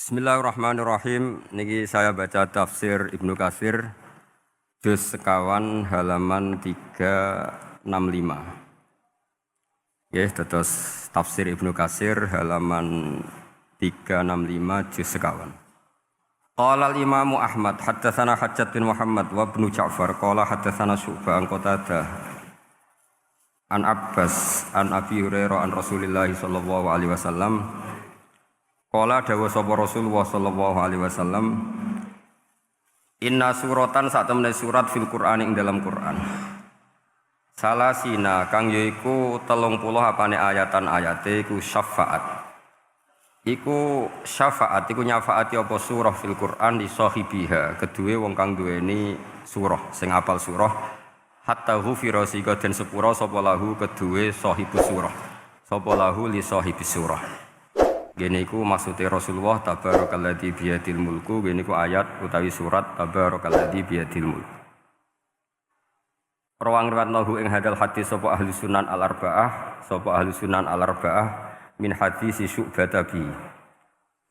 Bismillahirrahmanirrahim. Niki saya baca tafsir Ibnu Katsir juz sekawan halaman 365. Ya, terus tafsir Ibnu Katsir halaman 365 juz sekawan. Qala al-Imam Ahmad haddatsana Hajjat bin Muhammad wa Ibnu Ja'far qala haddatsana Syu'bah an Qatadah an Abbas an Abi Hurairah an Rasulillah sallallahu alaihi wasallam. Qala dawa sapa Rasulullah sallallahu alaihi wasallam, inna suratan sak temene surat fil Qur'an ing dalam Qur'an. Salasina kang yaiku 30 apane ayatan ayate iku syafaat. Iku syafaat iku nyafaati apa surah fil Qur'an li sahibiha, keduwe wong kang duweni surah sing apal surah hatta ghufira sika den sepura sapa lahu keduwe sahibus surah. Sapa lahu li sahibis surah. Gini iku maksudnya Rasulullah tabarakalladzi biyadil mulku. Gini iku ayat utawi surat tabarakalladzi biyadil mulku. Rawang riwayatnahu ing hadal hadis sapa ahli sunan al-arba'ah min hadis Syu'bah tabi.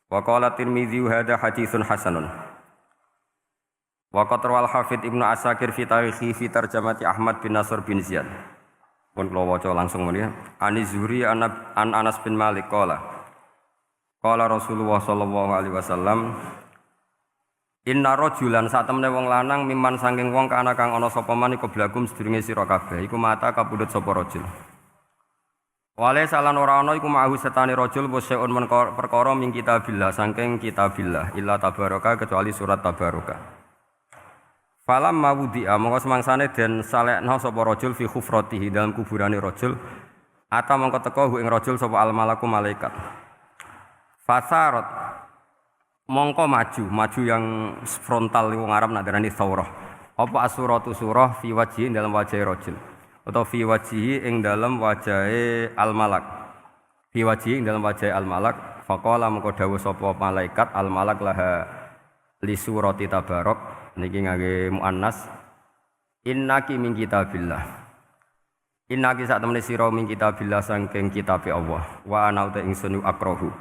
Wa qala Tirmidzi hadza haditsun hasanun. Wa qad rawal Hafidz Ibnu Asakir fi tarikhi fi tarjamati Ahmad bin Nasr bin Ziyad. Pun kula waca langsung mriki. Ani Zuhri an Anas bin Malik qala Qala Rasulullah sallallahu alaihi wasallam, inna rajulan sak temene wong lanang miman saking wong kana kang ana sapa man iku blagum sedurunge sira kabeh iku mata kapundhut sapa rajul. Wale salan ora ana iku ma'hu setane rajul waseun perkara min kitabillah saking kitabillah illa tabaraka kecuali surat tabaraka. Falam mawdi'a mongko semangsane den salekna sapa rajul fi khufratihi dalam kuburane rajul ata mongko teka ing rajul sapa al malaku malaikat. Fasarat mongko maju yang frontal wong Arab nak darani saurah. Apa asuratu surah fi wajhi dalam wajah rajul atau fi wajhi ing dalam wajahe al malak. Fi wajhi ing dalam wajah al malak faqala mongko dawuh sapa malaikat al malak laha li surati tabarok niki ngangge muannas innaki min kitabillah. Innaki sak temene sira min kitabillah saking kitabe Allah wa ana uta ingsun akrahu.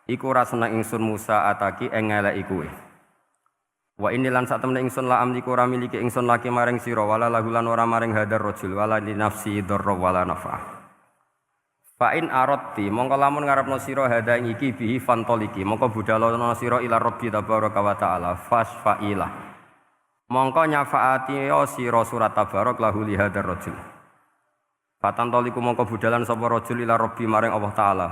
Iku ora seneng ingsun Musa ataki ing ngeleki kowe. Wa inilan sak temene ingsun la amliku ora miliki ingsun laki maring sira wala lahulan ora maring hadar rajul wala li nafsi dzarra wala nafa. Fa in aradti mongko lamun ngarepno sira hada ing iki bihi fantoliki mongko budhalono sira ila rabbi tabaraka wa taala fasfailah. Mongko nyafaati sira surat tabarak lahu li hadar rajul. Fatantoliku mongko budhalan sapa rajul ila rabbi maring Allah taala.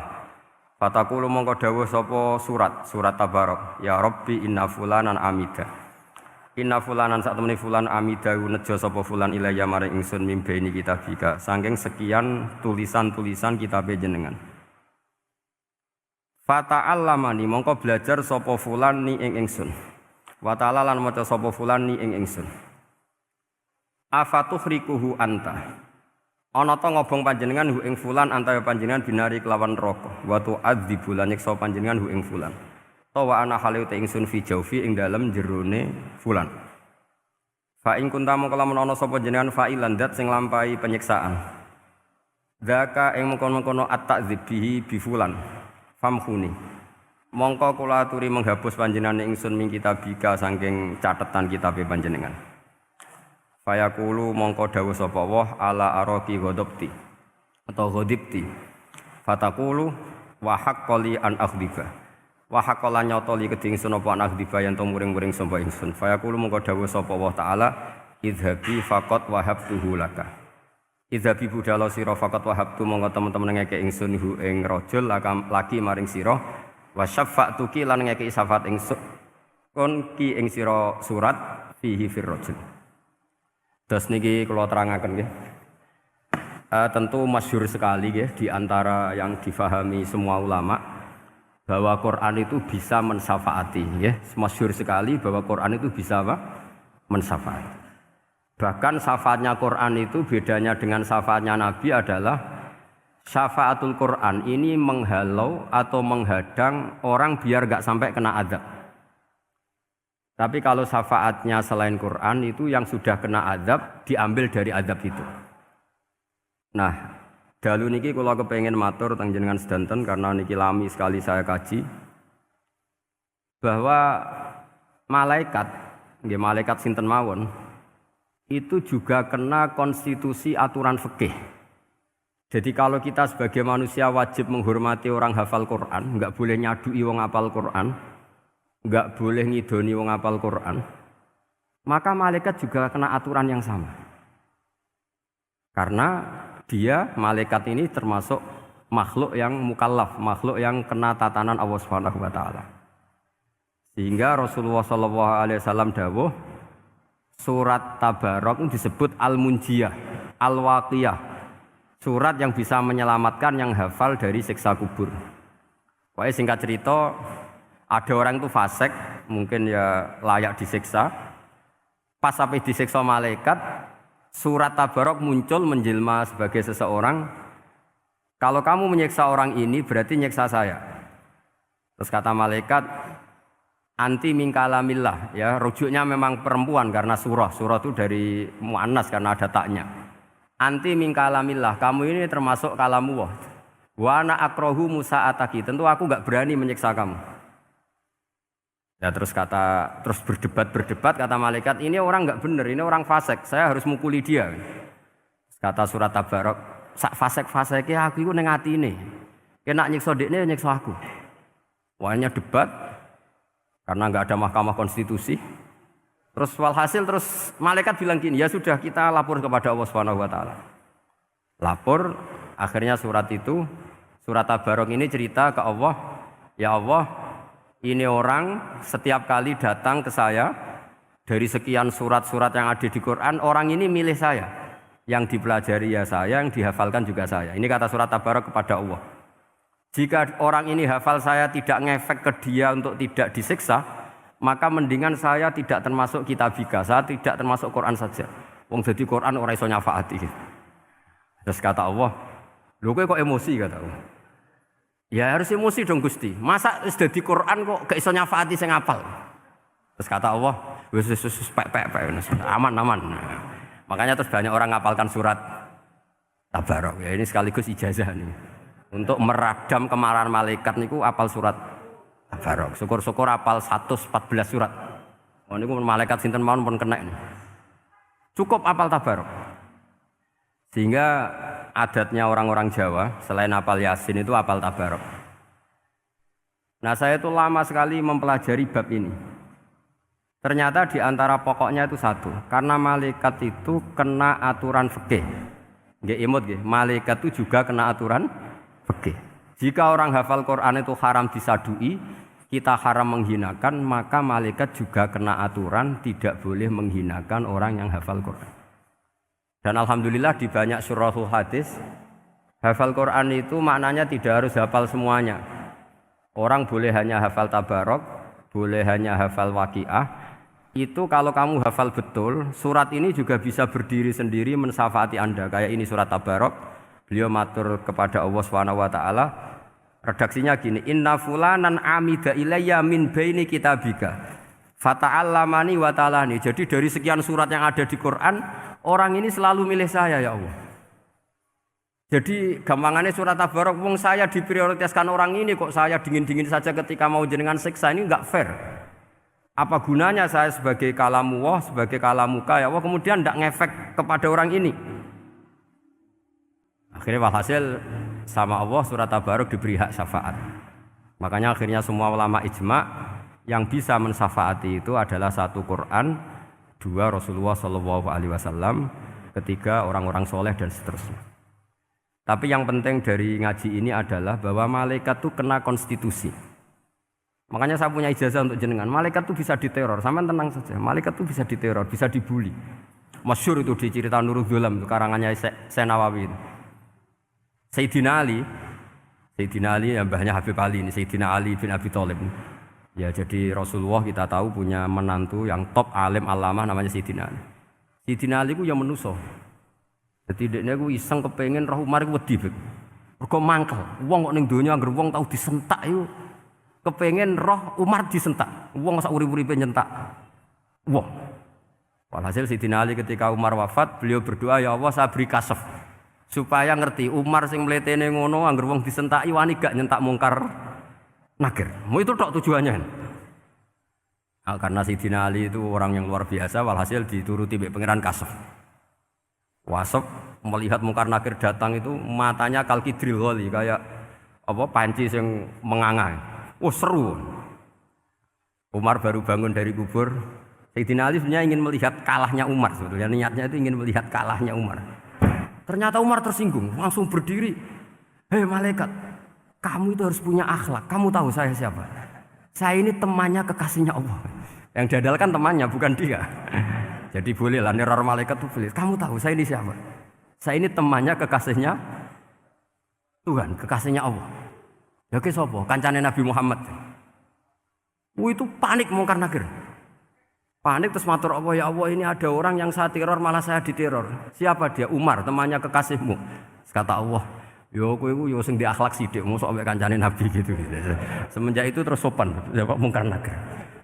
Fatakulu mongko dawuh sapa surat tabarok ya rabbi inna fulanan amida inna fulanan sak temene fulan amida nejo sapa fulan ilayya maring ingsun mimbaini kitabika saking sekian tulisan-tulisan kitabe jenengan. Fata'allamani mongko belajar sapa fulan ni ing ingsun wa ta'ala lan maca sapa fulan ni ing ingsun. Afatuhrikuhu anta ana ta ngobong panjenengan hu ing fulan antaya panjenengan binari kelawan neraka wa tu'adzibu lan nyiksa panjenengan hu ing fulan ta wa ana hale te ingsun fi jaufi ing dalem jerone fulan fa ing kunta mongko lamun ana sapa jenengan fa'ilan dat sing lampahi penyiksaan zaka ing mengkono-kono at-ta'dzib bihi bi fulan famhuni mongko kula aturi menghapus panjenengan ingsun min kitabika saking catetan kitabe panjenengan. Fayaqulu mongko dawuh sapa Allah ala araqi ghadabti atau ghadibti fataqulu wa haqqali an akhdiba wa haqqala nyotoli keding sun apa an akhdiba yen to muring-muring sapa ingsun fayaqulu mongko dawuh sapa Allah taala idhabi faqat wahabtuhu laka idhabi budala sira faqat wahabtu mongko temen-temen ngeke ingsun hu ing rajul laki maring sira wa syafa'tuki lan ngeke syafaat ingsun kon ki ing sira surat fihi fir rajul. Terus niki kalau terangaken nggih. Tentu masyhur sekali nggih di antara yang difahami semua ulama bahwa Quran itu bisa mensyafaati nggih. Masyhur sekali bahwa Quran itu bisa apa? Mensyafaati. Bahkan syafaatnya Quran itu bedanya dengan syafaatnya Nabi adalah syafaatul Quran ini menghalau atau menghadang orang biar enggak sampai kena azab. Tapi kalau syafaatnya selain Quran itu yang sudah kena azab diambil dari azab itu. Nah, dalu niki kula kepengin matur teng jenengan sedanten karena niki lami sekali saya kaji. bahwa malaikat sinten mawon itu juga kena konstitusi aturan fikih. Jadi kalau kita sebagai manusia wajib menghormati orang hafal Quran, enggak boleh nyadui wong hafal Quran, enggak boleh ngidoni wong hafal Quran, maka malaikat juga kena aturan yang sama. Karena dia, malaikat ini termasuk makhluk yang mukallaf, makhluk yang kena tatanan Allah Subhanahu wa taala. Sehingga Rasulullah sallallahu alaihi wasallam dawuh, surat Tabarok disebut Al-Munjiyah, Al-Waqiyah. Surat yang bisa menyelamatkan yang hafal dari siksa kubur. Pokoknya singkat cerita, ada orang itu fasik, mungkin ya layak disiksa. Pas sampai disiksa malaikat, surat Tabarok muncul menjelma sebagai seseorang. Kalau kamu menyiksa orang ini berarti nyiksa saya. Terus kata malaikat, anti min kalamillah, ya rujuknya memang perempuan karena surah itu dari muannas karena ada taknya. Anti min kalamillah, kamu ini termasuk kalamullah. Wa ana akrahu musa'ataki, tentu aku enggak berani menyiksa kamu. Ya terus berdebat kata malaikat, ini orang enggak benar, ini orang fasik, saya harus mukuli dia. Kata surat Tabarok, sak fasik-fasike aku iku ning atine. Kena nyiksa dekne nyiksa aku. Wahnya debat karena enggak ada mahkamah konstitusi. Terus walhasil malaikat bilang gini, ya sudah kita lapor kepada Allah Subhanahu wa taala. Lapor, akhirnya surat Tabarok ini cerita ke Allah, ya Allah, ini orang setiap kali datang ke saya dari sekian surat-surat yang ada di Quran, orang ini milih saya. Yang dipelajari ya saya, yang dihafalkan juga saya. Ini kata surat Tabarok kepada Allah. Jika orang ini hafal saya tidak ngefek ke dia untuk tidak disiksa, maka mendingan saya tidak termasuk kitabika, saya tidak termasuk Quran saja. Wong jadi Quran ora iso nyafaati. Terus kata Allah, lho kowe kok emosi kata Allah. Ya harus emosi dong Gusti. Masa wis dadi Quran kok gak iso nyafaati sing hafal. Terus kata Allah, wis pek aman. Makanya terus banyak orang ngapalkan surat Tabarok. Ya ini sekaligus ijazah nih. Untuk meradam kemarahan malaikat niku apal surat Tabarok. Syukur-syukur apal 114 surat. Oh niku malaikat sinten mawon pun kena ini. Cukup apal Tabarok. Sehingga adatnya orang-orang Jawa selain apal Yasin itu apal Tabarok. Nah, saya itu lama sekali mempelajari bab ini. Ternyata di antara pokoknya itu satu, karena malaikat itu kena aturan fikih. Nggih imut nggih, malaikat itu juga kena aturan fikih. Jika orang hafal Quran itu haram disadui, kita haram menghinakan, maka malaikat juga kena aturan tidak boleh menghinakan orang yang hafal Quran. Dan alhamdulillah di banyak surahul hadis, hafal Quran itu maknanya tidak harus hafal semuanya. Orang boleh hanya hafal Tabarok, boleh hanya hafal Waqiah. Itu kalau kamu hafal betul, surat ini juga bisa berdiri sendiri mensyafaati Anda. Kayak ini surat Tabarok, beliau matur kepada Allah SWT. Redaksinya gini, inna fulanan amida ilayya min baini kitabika fata'allamani wa ta'alani. Jadi dari sekian surat yang ada di Quran, orang ini selalu milih saya ya Allah. Jadi gampangannya surat Tabarok, wong saya diprioritaskan orang ini kok saya dingin-dingin saja ketika mau jenengan siksa, ini enggak fair. Apa gunanya saya sebagai kalamullah, sebagai kalamuka ya Allah, kemudian enggak ngefek kepada orang ini. Akhirnya walhasil sama Allah surat Tabarok diberi hak syafaat. Makanya akhirnya semua ulama ijma yang bisa mensyafaati itu adalah satu Quran, dua Rasulullah SAW, ketiga orang-orang soleh dan seterusnya. Tapi yang penting dari ngaji ini adalah bahwa malaikat itu kena konstitusi. Makanya saya punya ijazah untuk jenengan. Malaikat itu bisa diteror, sampean tenang saja. Malaikat itu bisa diteror, bisa dibully. Masyhur itu di cerita Nurul Dholam, karangannya Senawawi. Sayyidina Ali yang mbahnya Habib Ali ini, Sayyidina Ali bin Abi Thalib. Ya jadi Rasulullah kita tahu punya menantu yang top alim alamah namanya Sayyidina Ali. Sayyidina Ali ku yang menuso. Jadi dekne ku iseng kepengin roh Umar ku wedi. Mergo mangkel. Wong kok ning donya anggere wong tau disentak iku kepengin roh Umar disentak. Wong sak urip-uripe nyentak. Wong. Walhasil Sayyidina Ali ketika Umar wafat, beliau berdoa, ya Allah saya beri kasaf supaya ngerti Umar sing mletene ngono anggere wong disentaki wani gak nyentak mungkar nakir. Mau itu tok tujuannya. Karena Sayyidina Ali itu orang yang luar biasa, walhasil dituruti mbek pangeran Kasaf. Wasaf melihat Mungkar Nakir datang itu matanya kalkidril ghali kayak apa panci yang menganga. Oh seru. Umar baru bangun dari kubur. Sayyidina Ali sebenarnya ingin melihat kalahnya Umar sebetulnya. Niatnya itu ingin melihat kalahnya Umar. Ternyata Umar tersinggung, langsung berdiri. Hei malaikat, kamu itu harus punya akhlak. Kamu tahu saya siapa? Saya ini temannya kekasihnya Allah. Yang diandalkan temannya bukan dia. Jadi boleh lah neror malaikat itu boleh. Kamu tahu saya ini siapa? Saya ini temannya kekasihnya Tuhan, kekasihnya Allah. Ya ke sapa? Kancane Nabi Muhammad. Itu panik Mungkar Nakir. Panik terus matur Allah, ya Allah ini ada orang yang saya teror malah saya diteror. Siapa dia? Umar, temannya kekasihmu. Kata Allah, yo kowe iku yo sing di akhlak sithik mosok ambek kancane Nabi gitu. Semenjak itu terus sopan jawab Mungkar Nakir.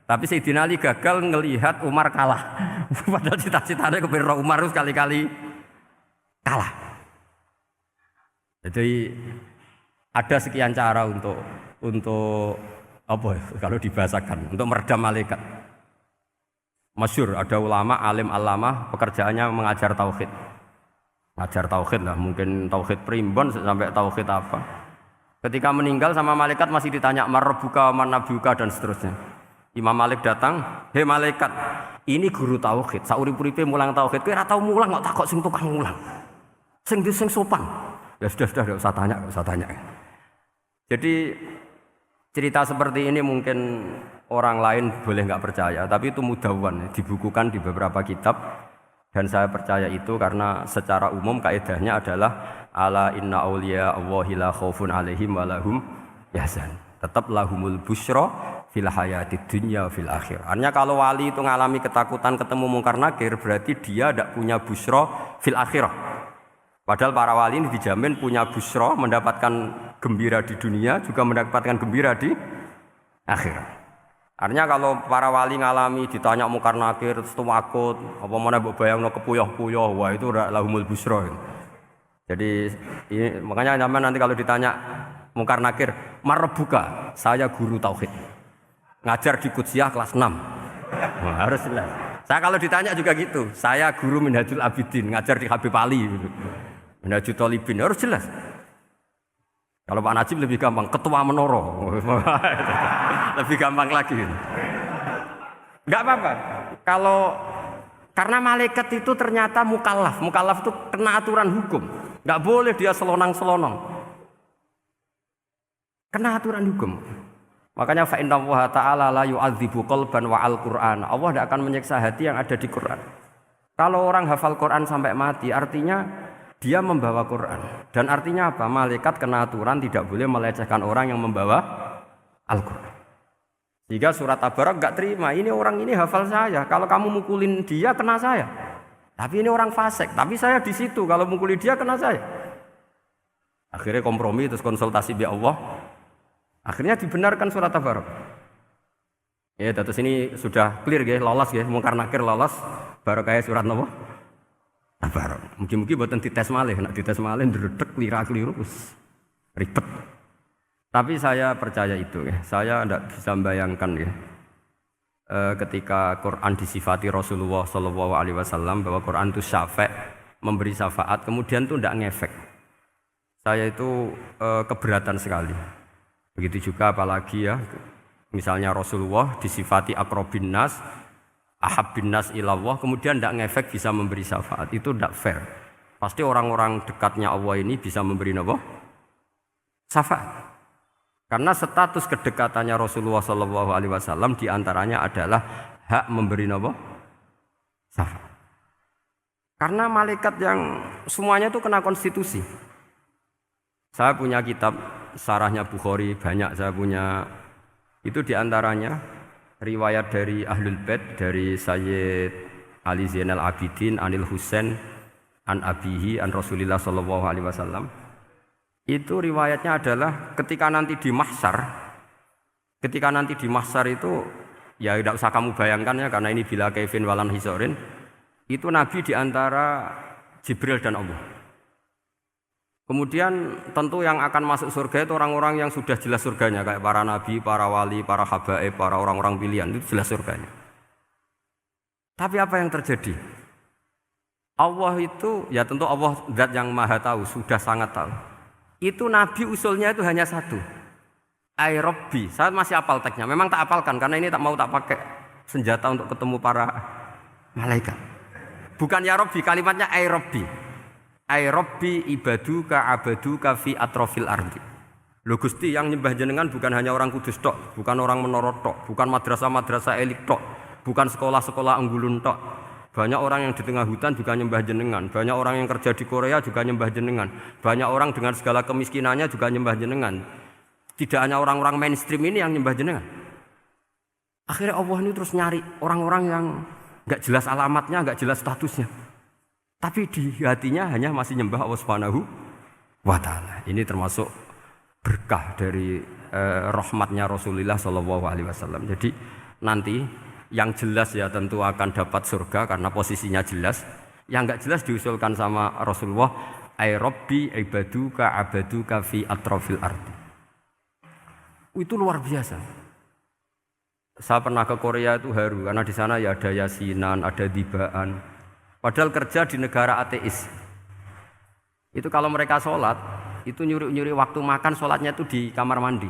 Tapi Sayyidina Ali gagal ngelihat Umar kalah. Padahal cita-citanya kepira Umar sekali-kali kalah. Jadi ada sekian cara untuk apa kalau dibahasakan untuk meredam malaikat. Masyhur ada ulama alim alama pekerjaannya mengajar tauhid. Ngajar tauhid lah, mungkin tauhid primbon sampai tauhid apa. Ketika meninggal sama malaikat masih ditanya marbuka manabuka dan seterusnya. Imam Malik datang, "Hei malaikat, ini guru tauhid, saurip-uripe mulang tauhid. Kowe ora tau mulang kok takok sing tukang mulang. Sing sopan." Ya sudah enggak usah tanya. Jadi cerita seperti ini mungkin orang lain boleh enggak percaya, tapi itu mudawwan, dibukukan di beberapa kitab dan saya percaya itu karena secara umum kaidahnya adalah ala inna auliya Allahi la khaufun alaihim wa lahum yahzan. Tetap lahumul busyra fil hayatid dunya fil akhir. Artinya kalau wali itu mengalami ketakutan ketemu Mungkar Nakir berarti dia tidak punya busyra fil akhirah. Padahal para wali ini dijamin punya busyra, mendapatkan gembira di dunia juga mendapatkan gembira di akhirat. Artinya kalau para wali ngalami ditanya Mungkar Nakir terus takut, apa mana mbok bayangno kepuyah-puyah, wah itu lahumul busyra. Jadi ini, makanya zaman nanti kalau ditanya Mungkar Nakir, marbuka, saya guru tauhid. Ngajar di Qudsiyah kelas 6. Nah, harus jelas. Saya kalau ditanya juga gitu, saya guru Minhajul Abidin, ngajar di Habib Ali. Minhajul Thalibin, harus jelas. Kalau Pak Najib lebih gampang, ketua menoro. Lebih gampang lagi. Enggak apa-apa. Kalau karena malaikat itu ternyata mukallaf. Mukallaf itu kena aturan hukum. Enggak boleh dia selonang-selonong. Kena aturan hukum. Makanya fa inna Allah ta'ala la yu'adzibu qalban wa al-Qur'an. Allah tidak akan menyiksa hati yang ada di Quran. Kalau orang hafal Quran sampai mati, artinya dia membawa Quran. Dan artinya apa? Malaikat kena aturan tidak boleh melecehkan orang yang membawa Al-Quran. Jika surat Tabarak enggak terima, ini orang ini hafal saya. Kalau kamu mukulin dia, kena saya. Tapi ini orang fasik. Tapi saya di situ. Kalau mukuli dia, kena saya. Akhirnya kompromi, terus konsultasi bi Allah. Akhirnya dibenarkan surat Tabarak. Ya, terus ini sudah clear ya, lolos ya, Mungkar Nakir lolos. Baru kayak surat apa? Tabarak. Mungkin-mungkin buatan dites malih, nak dites malih ndredeg klira-kliru ribet. Tapi saya percaya itu ya. Saya tidak bisa membayangkan ya. Ketika Quran disifati Rasulullah SAW bahwa Quran itu syafa', memberi syafaat, kemudian itu tidak ngefek. Saya itu keberatan sekali. Begitu juga apalagi ya, misalnya Rasulullah disifati aqrabin nas, ahabbin nas ilallah, kemudian tidak ngefek bisa memberi syafaat, itu tidak fair. Pasti orang-orang dekatnya Allah ini bisa memberi apa? Syafaat. Karena status kedekatannya Rasulullah SAW diantaranya adalah hak memberi apa? Syafaat. Karena malaikat yang semuanya itu kena konstitusi. Saya punya kitab Syarahnya Bukhari banyak, saya punya itu diantaranya riwayat dari Ahlul Bait, dari Sayyid Ali Zainal Abidin, Anil Husain, an Abihi, an Rasulillah Sallallahu Alaihi Wasallam. Itu riwayatnya adalah ketika nanti di mahsyar itu ya tidak usah kamu bayangkan ya, karena ini bila kaifin walan hisorin, itu Nabi diantara Jibril dan Allah. Kemudian tentu yang akan masuk surga itu orang-orang yang sudah jelas surganya, kayak para nabi, para wali, para habaib, para orang-orang pilihan, itu jelas surganya. Tapi apa yang terjadi? Allah itu, ya tentu Allah zat yang maha tahu, sudah sangat tahu. Itu nabi usulnya itu hanya satu. Ai Rabbi. Saya masih hafal teksnya. Memang tak hafalkan karena ini tak mau tak pakai senjata untuk ketemu para malaikat. Bukan ya Rabbi, kalimatnya ai Rabbi. Ai Rabbi ibaduka abaduka fi atrofil ardi. Lho Gusti, yang nyembah jenengan bukan hanya orang kudus tok, bukan orang menoro tok, bukan madrasah-madrasah elit tok, bukan sekolah-sekolah anggulun tok. Banyak orang yang di tengah hutan juga nyembah jenengan, banyak orang yang kerja di Korea juga nyembah jenengan, banyak orang dengan segala kemiskinannya juga nyembah jenengan. Tidak hanya orang-orang mainstream ini yang nyembah jenengan. Akhirnya Allah ini terus nyari orang-orang yang enggak jelas alamatnya, enggak jelas statusnya. Tapi di hatinya hanya masih nyembah Allah Subhanahu wa taala. Ini termasuk berkah dari rahmatnya Rasulullah sallallahu alaihi wasallam. Jadi nanti yang jelas ya tentu akan dapat surga karena posisinya jelas. Yang enggak jelas diusulkan sama Rasulullah, ai Rabbi ibaduka abaduka fi atrofil ardi. Itu luar biasa. Saya pernah ke Korea itu haru karena di sana ya ada yasinan, ada dibaan. Padahal kerja di negara ateis. Itu kalau mereka sholat, itu nyuri-nyuri waktu makan sholatnya itu di kamar mandi.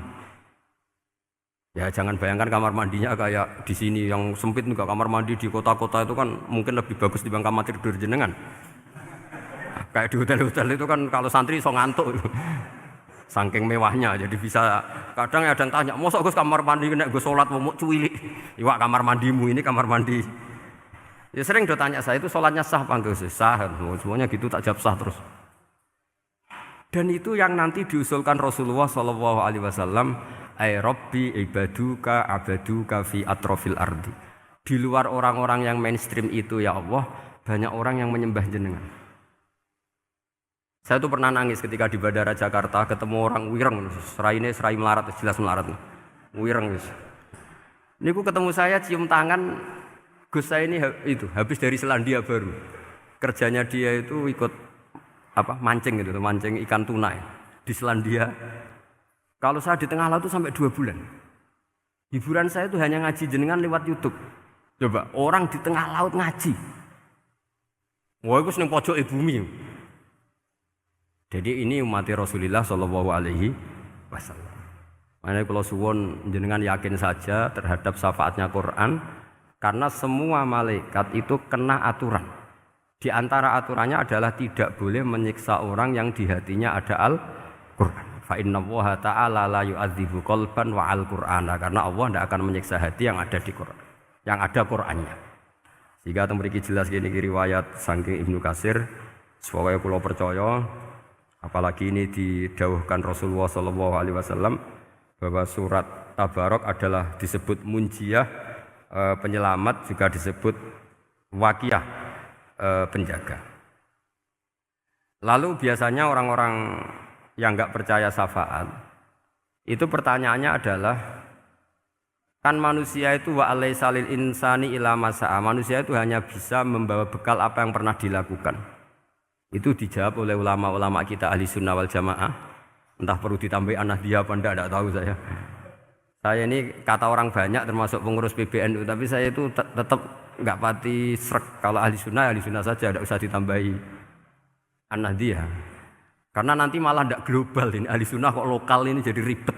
Ya jangan bayangkan kamar mandinya kayak di sini yang sempit juga. Kamar mandi di kota-kota itu kan mungkin lebih bagus dibanding kamar tidur jenengan. Kayak di hotel-hotel itu kan kalau santri so ngantuk. Saking mewahnya, jadi bisa kadang ada yang tanya, mosok Gus kamar mandi nek Gus sholat mau cuwilik. Iwak kamar mandimu ini kamar mandi. Ya sering do tanya saya itu sholatnya sah apa enggak sih? Sah, semuanya gitu tak jawab sah terus. Dan itu yang nanti diusulkan Rasulullah Shallallahu Alaihi Wasallam, ai Rabbi ibaduka abaduka fi atrofil ardi. Di luar orang-orang yang mainstream itu ya Allah, banyak orang yang menyembah jenengan. Saya tuh pernah nangis ketika di Bandara Jakarta ketemu orang wireng, serai melarat, jelas melarat, wireng. Ini aku ketemu saya cium tangan. Gus saya ini itu habis dari Selandia Baru. Kerjanya dia itu ikut mancing gitu, mancing ikan tuna di Selandia. Kalau saya di tengah laut itu sampai 2 bulan. Hiburan saya itu hanya ngaji jenengan lewat YouTube. Coba orang di tengah laut ngaji. Wah, itu seneng pojok bumi. Jadi ini umat Rasulullah Shallallahu Alaihi Wasallam. Makanya kalau suwon jenengan yakin saja terhadap syafaatnya Quran. Karena semua malaikat itu kena aturan. Di antara aturannya adalah tidak boleh menyiksa orang yang di hatinya ada Al-Quran. Fa innallaha ta'ala la yu'adzibu qalban wa al-Qur'ana. Karena Allah tidak akan menyiksa hati yang ada di Quran, yang ada Qurannya. Jika memiliki jelas gini riwayat saking Ibnu Katsir, supaya kula percaya, apalagi ini didhawuhkan Rasulullah sallallahu alaihi wasallam bahwa surat Tabarok adalah disebut munjiyah, penyelamat, juga disebut wakiyah, penjaga. Lalu biasanya orang-orang yang enggak percaya syafaat itu pertanyaannya adalah kan manusia itu wa alaisa lil insani ila masa'a, manusia itu hanya bisa membawa bekal apa yang pernah dilakukan. Itu dijawab oleh ulama-ulama kita ahli sunnah wal jamaah. Entah perlu ditambahi anahdia apa enggak tahu saya. Saya ini kata orang banyak termasuk pengurus PBNU, tapi saya itu tetap enggak pati srek. Kalau ahli sunnah saja, tidak usah ditambahi an-nahdiyah. Karena nanti malah tidak global ini, ahli sunnah kok lokal ini jadi ribet.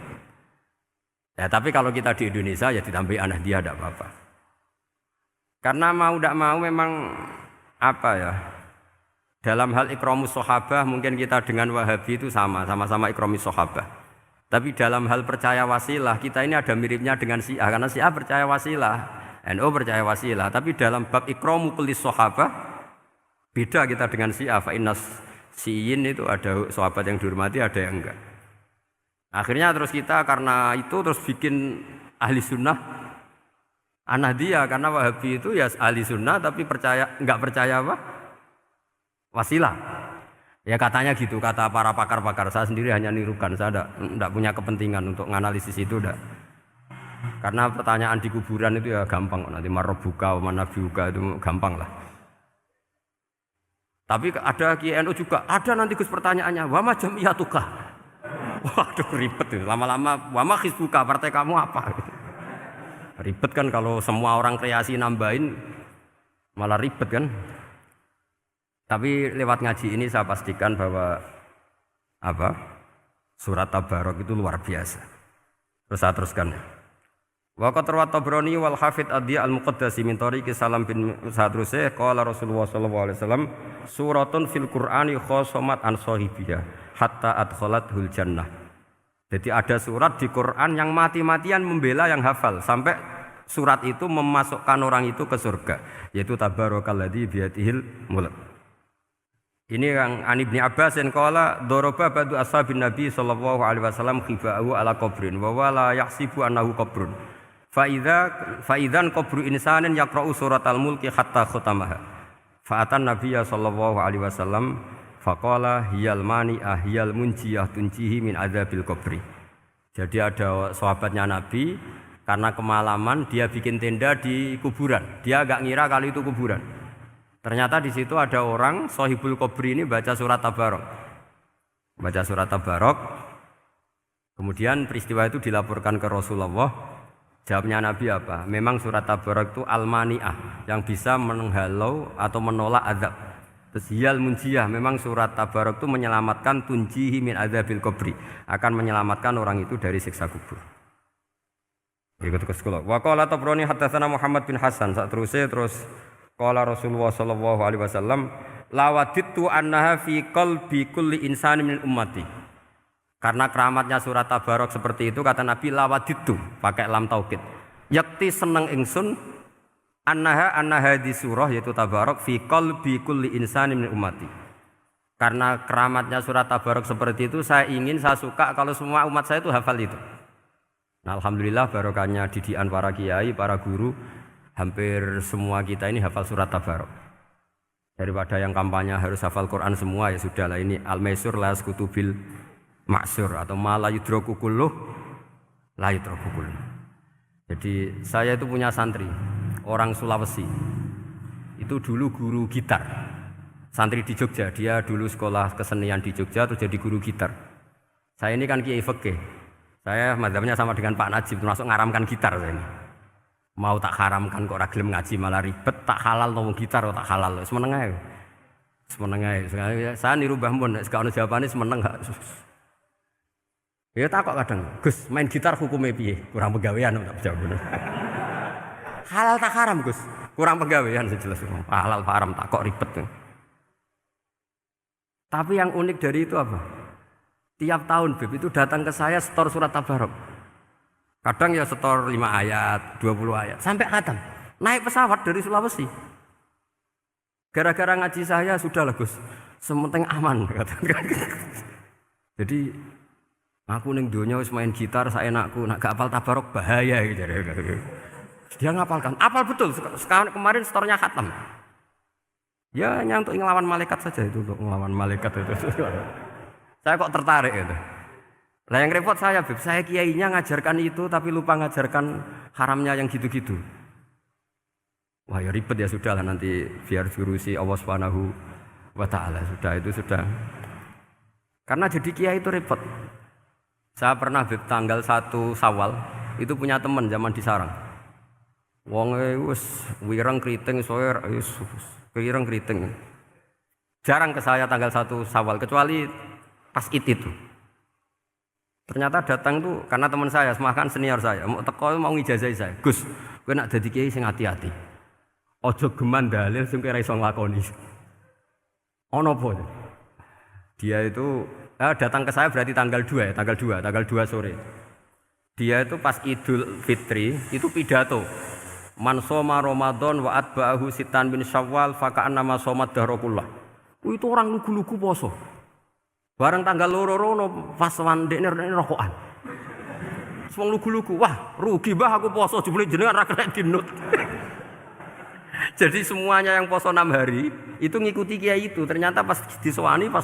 Ya tapi kalau kita di Indonesia ya ditambahi an-nahdiyah tidak apa-apa. Karena mau tidak mau memang dalam hal ikramus sahabah mungkin kita dengan Wahabi itu sama-sama ikramus sahabah. Tapi dalam hal percaya wasilah, kita ini ada miripnya dengan Syiah. Karena Syiah percaya wasilah, NU percaya wasilah. Tapi dalam bab ikramu kulis sahabah, beda kita dengan Syiah. Fa innas Syiin itu ada sahabat yang dihormati, ada yang enggak. Akhirnya terus kita karena itu terus bikin ahli sunnah an-nahdiyah. Karena Wahabi itu ya ahli sunnah tapi enggak percaya wasilah. Ya katanya gitu, kata para pakar-pakar. Saya sendiri hanya nirukan, saya tidak punya kepentingan untuk menganalisis itu. Karena pertanyaan di kuburan itu ya gampang, nanti marabbuka wa manabiuka itu gampang lah. Tapi ada Kiai NU juga, ada nanti Gus pertanyaannya, wa ma jamiyatuka. Waduh ribet itu. Lama-lama wa ma hizbuka, partai kamu apa? Ribet kan kalau semua orang kreasi nambahin malah ribet kan. Tapi lewat ngaji ini saya pastikan bahwa surat Tabarok itu luar biasa. Terus saya teruskan. Wa qad rawat Tabrani wal Hafidz Ad-Diya al-Muqaddasi min tariqi Salam bin Sadrusih qala Rasulullah sallallahu alaihi wasallam suratun fil Qur'ani khosomat an sahibiha hatta adkhalathul jannah. Jadi ada surat di Quran yang mati-matian membela yang hafal sampai surat itu memasukkan orang itu ke surga, yaitu tabarakalladzi biyadihil mulk. Ini yang An Ibnu Abbas yang qala daraba ba'du ashabin Nabi sallallahu alaihi wasallam khiba'ahu ala qabrin wa wala yahsibu annahu qabrun. Fa idzan qabru insanin yaqra'u suratal mulki hatta khatamaha. Fa atan Nabiyya sallallahu alaihi wasallam faqala hiyal mani'ah hiyal munjiyah tunjihi min adzabil qabri. Jadi ada sahabatnya Nabi karena kemalaman dia bikin tenda di kuburan. Dia enggak ngira kalau itu kuburan. Ternyata di situ ada orang Shahibul Qabri ini baca surat Tabarok. Baca surat Tabarok. Kemudian peristiwa itu dilaporkan ke Rasulullah. Jawabnya Nabi apa? Memang surat Tabarok itu al-mani'ah yang bisa menghalau atau menolak azab. Terus hiyal munjiyah, memang surat Tabarok itu menyelamatkan tunjihi min adzabil qabri, akan menyelamatkan orang itu dari siksa kubur. Ikut ke sekolah. Wa qala Tabrani haddatsana Muhammad bin Hasan. Terus qala Rasulullah sallallahu alaihi wasallam lawadittu annaha fi qalbi kulli insani min ummati. Karena keramatnya surat Tabarok seperti itu kata Nabi lawadittu pakai lam taukid. Yakti seneng ingsun annaha di surah yaitu Tabarok fi qalbi kulli insani min ummati. Karena keramatnya surat Tabarok seperti itu saya suka kalau semua umat saya itu hafal itu. Nah, alhamdulillah barokahnya didikan para kiai, para guru, hampir semua kita ini hafal surat Tabarok. Daripada yang kampanye harus hafal Quran semua ya sudahlah ini al-maisur la yasqutubil maksur atau malah yudroku kulluh la yudroku kulluh. Jadi saya itu punya santri orang Sulawesi itu dulu guru gitar santri di Jogja, dia dulu sekolah kesenian di Jogja terus jadi guru gitar. Saya ini kan kiai fikih, saya mazhabnya sama dengan Pak Najib termasuk ngaramkan gitar saya ini. Mau tak haramkan kok ora gelem ngaji malah ribet, tak halal ngomong gitar kok tak halal semeneng ae. Saya niru Mbah Mun nek ono jawabane semeneng gak. Ya takok kadang, Gus main gitar hukumnya piye? Kurang pegawaian tak jawab. Halal tak haram Gus? Kurang pegawaian sejelas. Halal haram tak kok ribet. Tapi yang unik dari itu apa? Tiap tahun Beb itu datang ke saya setor surat Tabarok. Kadang ya setor 5 ayat, 20 ayat, sampai khatam. Naik pesawat dari Sulawesi. Gara-gara ngaji saya sudahlah Gus, sementing aman. Jadi aku ning donya wis main gitar saenakku, nek gak hafal Tabarok bahaya gitu. Dia ngapalkan, apal betul. Sekarang kemarin setornya khatam. Ya hanya untuk ngelawan malaikat saja itu, untuk ngelawan malaikat itu. Saya kok tertarik gitu. Lah yang repot saya, Beb, saya kiainya ngajarkan itu tapi lupa ngajarkan haramnya yang gitu-gitu. Wah ya ribet ya sudahlah nanti biar diurusi Allah Subhanahu wa taala. Sudah. Karena jadi kiai itu repot. Saya pernah Beb tanggal 1 Syawal itu punya teman zaman di Sarang. Wonge wis wireng kriting soe wis wireng kriting. Jarang ke saya tanggal 1 Syawal kecuali pas itu. Ternyata datang tuh karena teman saya, semakan senior saya, mau teko mau ngijazahi saya. Gus, kowe nak dadi kiai sing hati-hati. Aja geman dalil sing kowe ora iso nglakoni. Ono apa? Dia itu datang ke saya berarti tanggal 2 sore. Dia itu pas Idul Fitri itu pidato. Man shoma Ramadan wa atba'ahu sitan bin Syawal fa ka'annama shomat dahrakullah. Itu orang lugu-lugu poso. Bareng tanggal loro-loro pas wandekne rokokan. Wong lugu-lugu, wah rugi bah aku poso jebule jenengan ra kena dinut. Jadi semuanya yang poso 6 hari itu ngikuti kiai itu. Ternyata pas disowani pas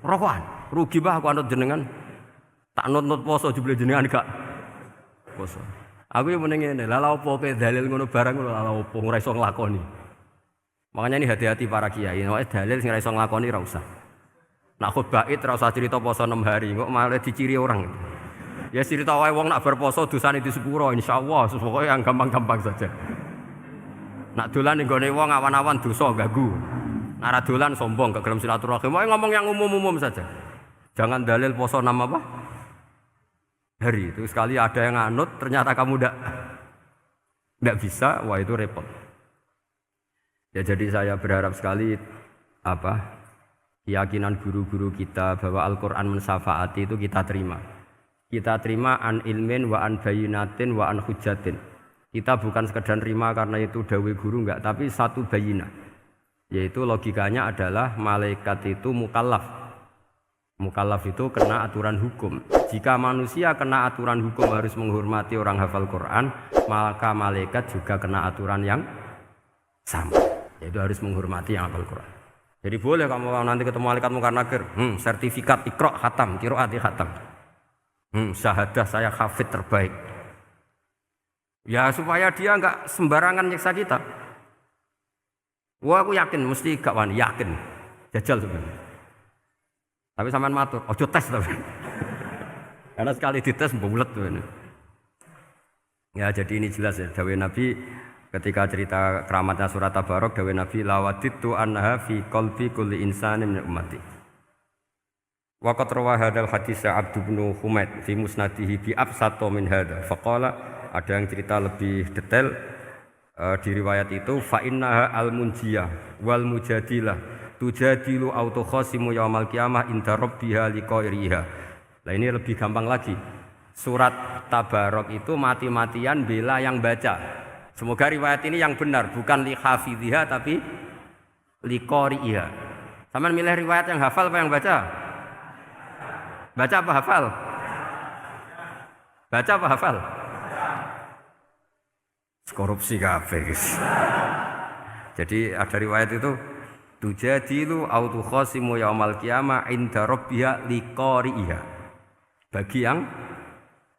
rokokan, rugi bah aku anut jenengan. Tak nut-nut poso jebule jenengan gak poso. Aku yo meneng ngene, lha lha opo kowe dalil ngono barang ngono lha opo ora iso nglakoni. Makanya ini hati-hati para kiai. Nek dalil sing ora iso nglakoni ora usah. Nak khutbah Id ora usah cerita poso 6 hari, kok malah diciri orang. Ya cerita wae wong nak berposo dosane di sepuro insyaallah, pokoke yang gampang-gampang saja. Nak dolan ning gone wong awan-awan dosa ganggu. Nak ra dolan sombong gak gelem silaturahim. Wae ngomong yang umum-umum saja. Jangan dalil poso 6 apa? Hari itu sekali ada yang nganut ternyata kamu ndak bisa, wah itu repot. Ya jadi saya berharap sekali keyakinan guru-guru kita bahwa Al-Qur'an mensyafaati itu kita terima. Kita terima an ilmin wa an bayinatin wa an hujatin. Kita bukan sekedar terima karena itu dawai guru enggak, tapi satu bayinah. Yaitu logikanya adalah malaikat itu mukallaf. Mukallaf itu kena aturan hukum. Jika manusia kena aturan hukum harus menghormati orang hafal Quran, maka malaikat juga kena aturan yang sama, yaitu harus menghormati yang hafal Quran. Jadi boleh kamu nanti ketemu malaikat mungkar nakir, sertifikat Iqra khatam, qiraati khatam. Syahadah saya hafid terbaik. Ya supaya dia enggak sembarangan nyiksa kita. Wah aku yakin mesti gak wani, yakin. Jajal sebenarnya. Tapi sampean matur, ojo tes tapi. Karena sekali dites bulet tuh ini. Ya jadi ini jelas ya dawuh Nabi ketika cerita keramatnya surat Tabarok, dawuh Nabi lawaditu anha fi qalbi kulli insanin min ummati. Wa qad rawa hadzal hadits Abd bin Humaid fi musnadihi bi absato min hadza. Faqala ada yang cerita lebih detail di riwayat itu fa innaha al-munjiyah wal mujadilah tujadilu autokhosimu yaumal qiyamah inda rabbiha liqairiha. Nah ini lebih gampang lagi. Surat Tabarok itu mati-matian bela yang baca. Semoga riwayat ini yang benar, bukan li hafidhiha tapi liqairiha. Sama milih riwayat yang hafal apa yang baca? Baca apa hafal? Baca apa hafal? Korupsi kabeh guys. Jadi ada riwayat itu tujadilu autu khosimu yaumal qiyamah inda rabbiha liqari'iha. Bagi yang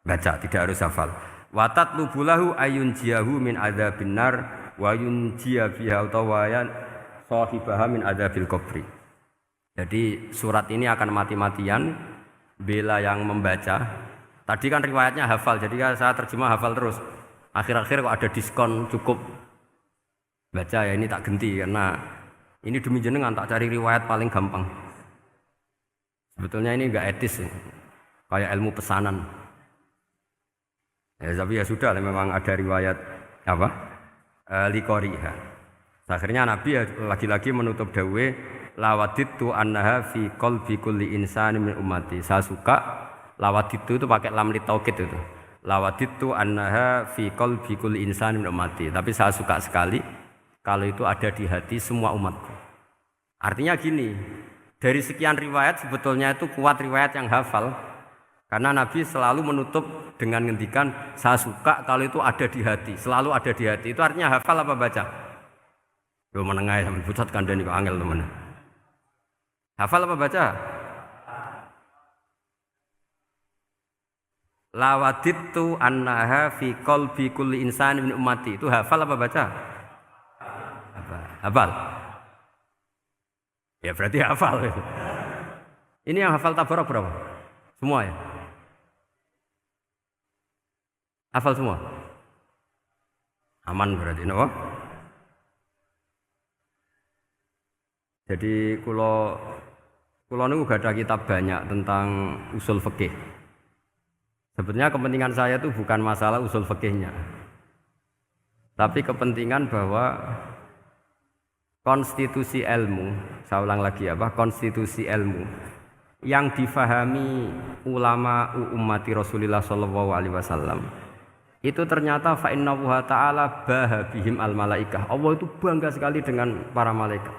baca tidak harus hafal. Wa tatlubulahu ayun jiyahu min adzabin nar wa yunjiya biha utawayan sahibaha min adzabil qabri. Jadi surat ini akan mati-matian bela yang membaca. Tadi kan riwayatnya hafal, jadi saya terjemah hafal terus. Akhir-akhir kok ada diskon cukup baca ya ini tak ganti karena ini demi jenengan tak cari riwayat paling gampang. Sebetulnya ini enggak etis ya. Kayak ilmu pesanan. Ya tapi ya sudah memang ada riwayat apa? Liqariha. Akhirnya Nabi ya lagi-lagi menutup dawuh lawaditu annaha fi qalbi kulli insani min ummati. Saya suka lawaditu itu pakai lam li taukid itu. Lawaditu annaha fi qalbi kulli insani min ummati. Tapi saya suka sekali kalau itu ada di hati semua umatku. Artinya gini, dari sekian riwayat sebetulnya itu kuat riwayat yang hafal. Karena Nabi selalu menutup dengan ngendikan saya suka kalau itu ada di hati, selalu ada di hati. Itu artinya hafal apa baca? Yo menengah sampe pucat kandhani kok angel temen. Hafal apa baca? Lawaditu annaha fi qalbi kulli insani min ummati. Itu hafal apa baca? Hafal. Ya berarti hafal. Ini yang hafal Tabarok berapa? Semua ya? Hafal semua? Aman berarti, no? Jadi kalau niku gak ada kitab banyak tentang usul fikih. Sebetulnya kepentingan saya itu bukan masalah usul fikihnya. Tapi kepentingan bahwa konstitusi ilmu, saya ulang lagi konstitusi ilmu yang difahami ulama ummati Rasulullah sallallahu alaihi wasallam itu ternyata fa innahu ta'ala bahabihim al malaikah. Allah itu bangga sekali dengan para malaikat.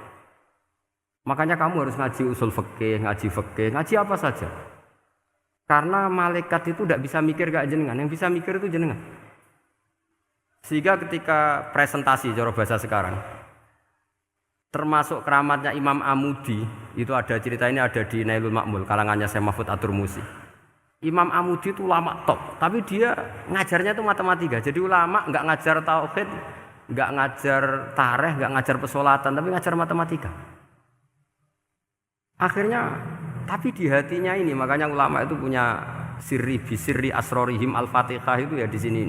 Makanya kamu harus ngaji usul fikih, ngaji apa saja. Karena malaikat itu tidak bisa mikir gak jenengan, yang bisa mikir itu jenengan. Sehingga ketika presentasi cara bahasa sekarang, termasuk keramatnya Imam Amudi, itu ada cerita ini ada di Nailul Ma'mul, kalangannya Syekh Mahfud At-Turmusi. Imam Amudi itu ulama top, tapi dia ngajarnya itu matematika. Jadi ulama nggak ngajar tauhid, enggak ngajar tarikh, enggak ngajar pesolatan, tapi ngajar matematika. Akhirnya, tapi di hatinya ini, makanya ulama itu punya bisirri asrorihim al-fatihah itu ya di sini.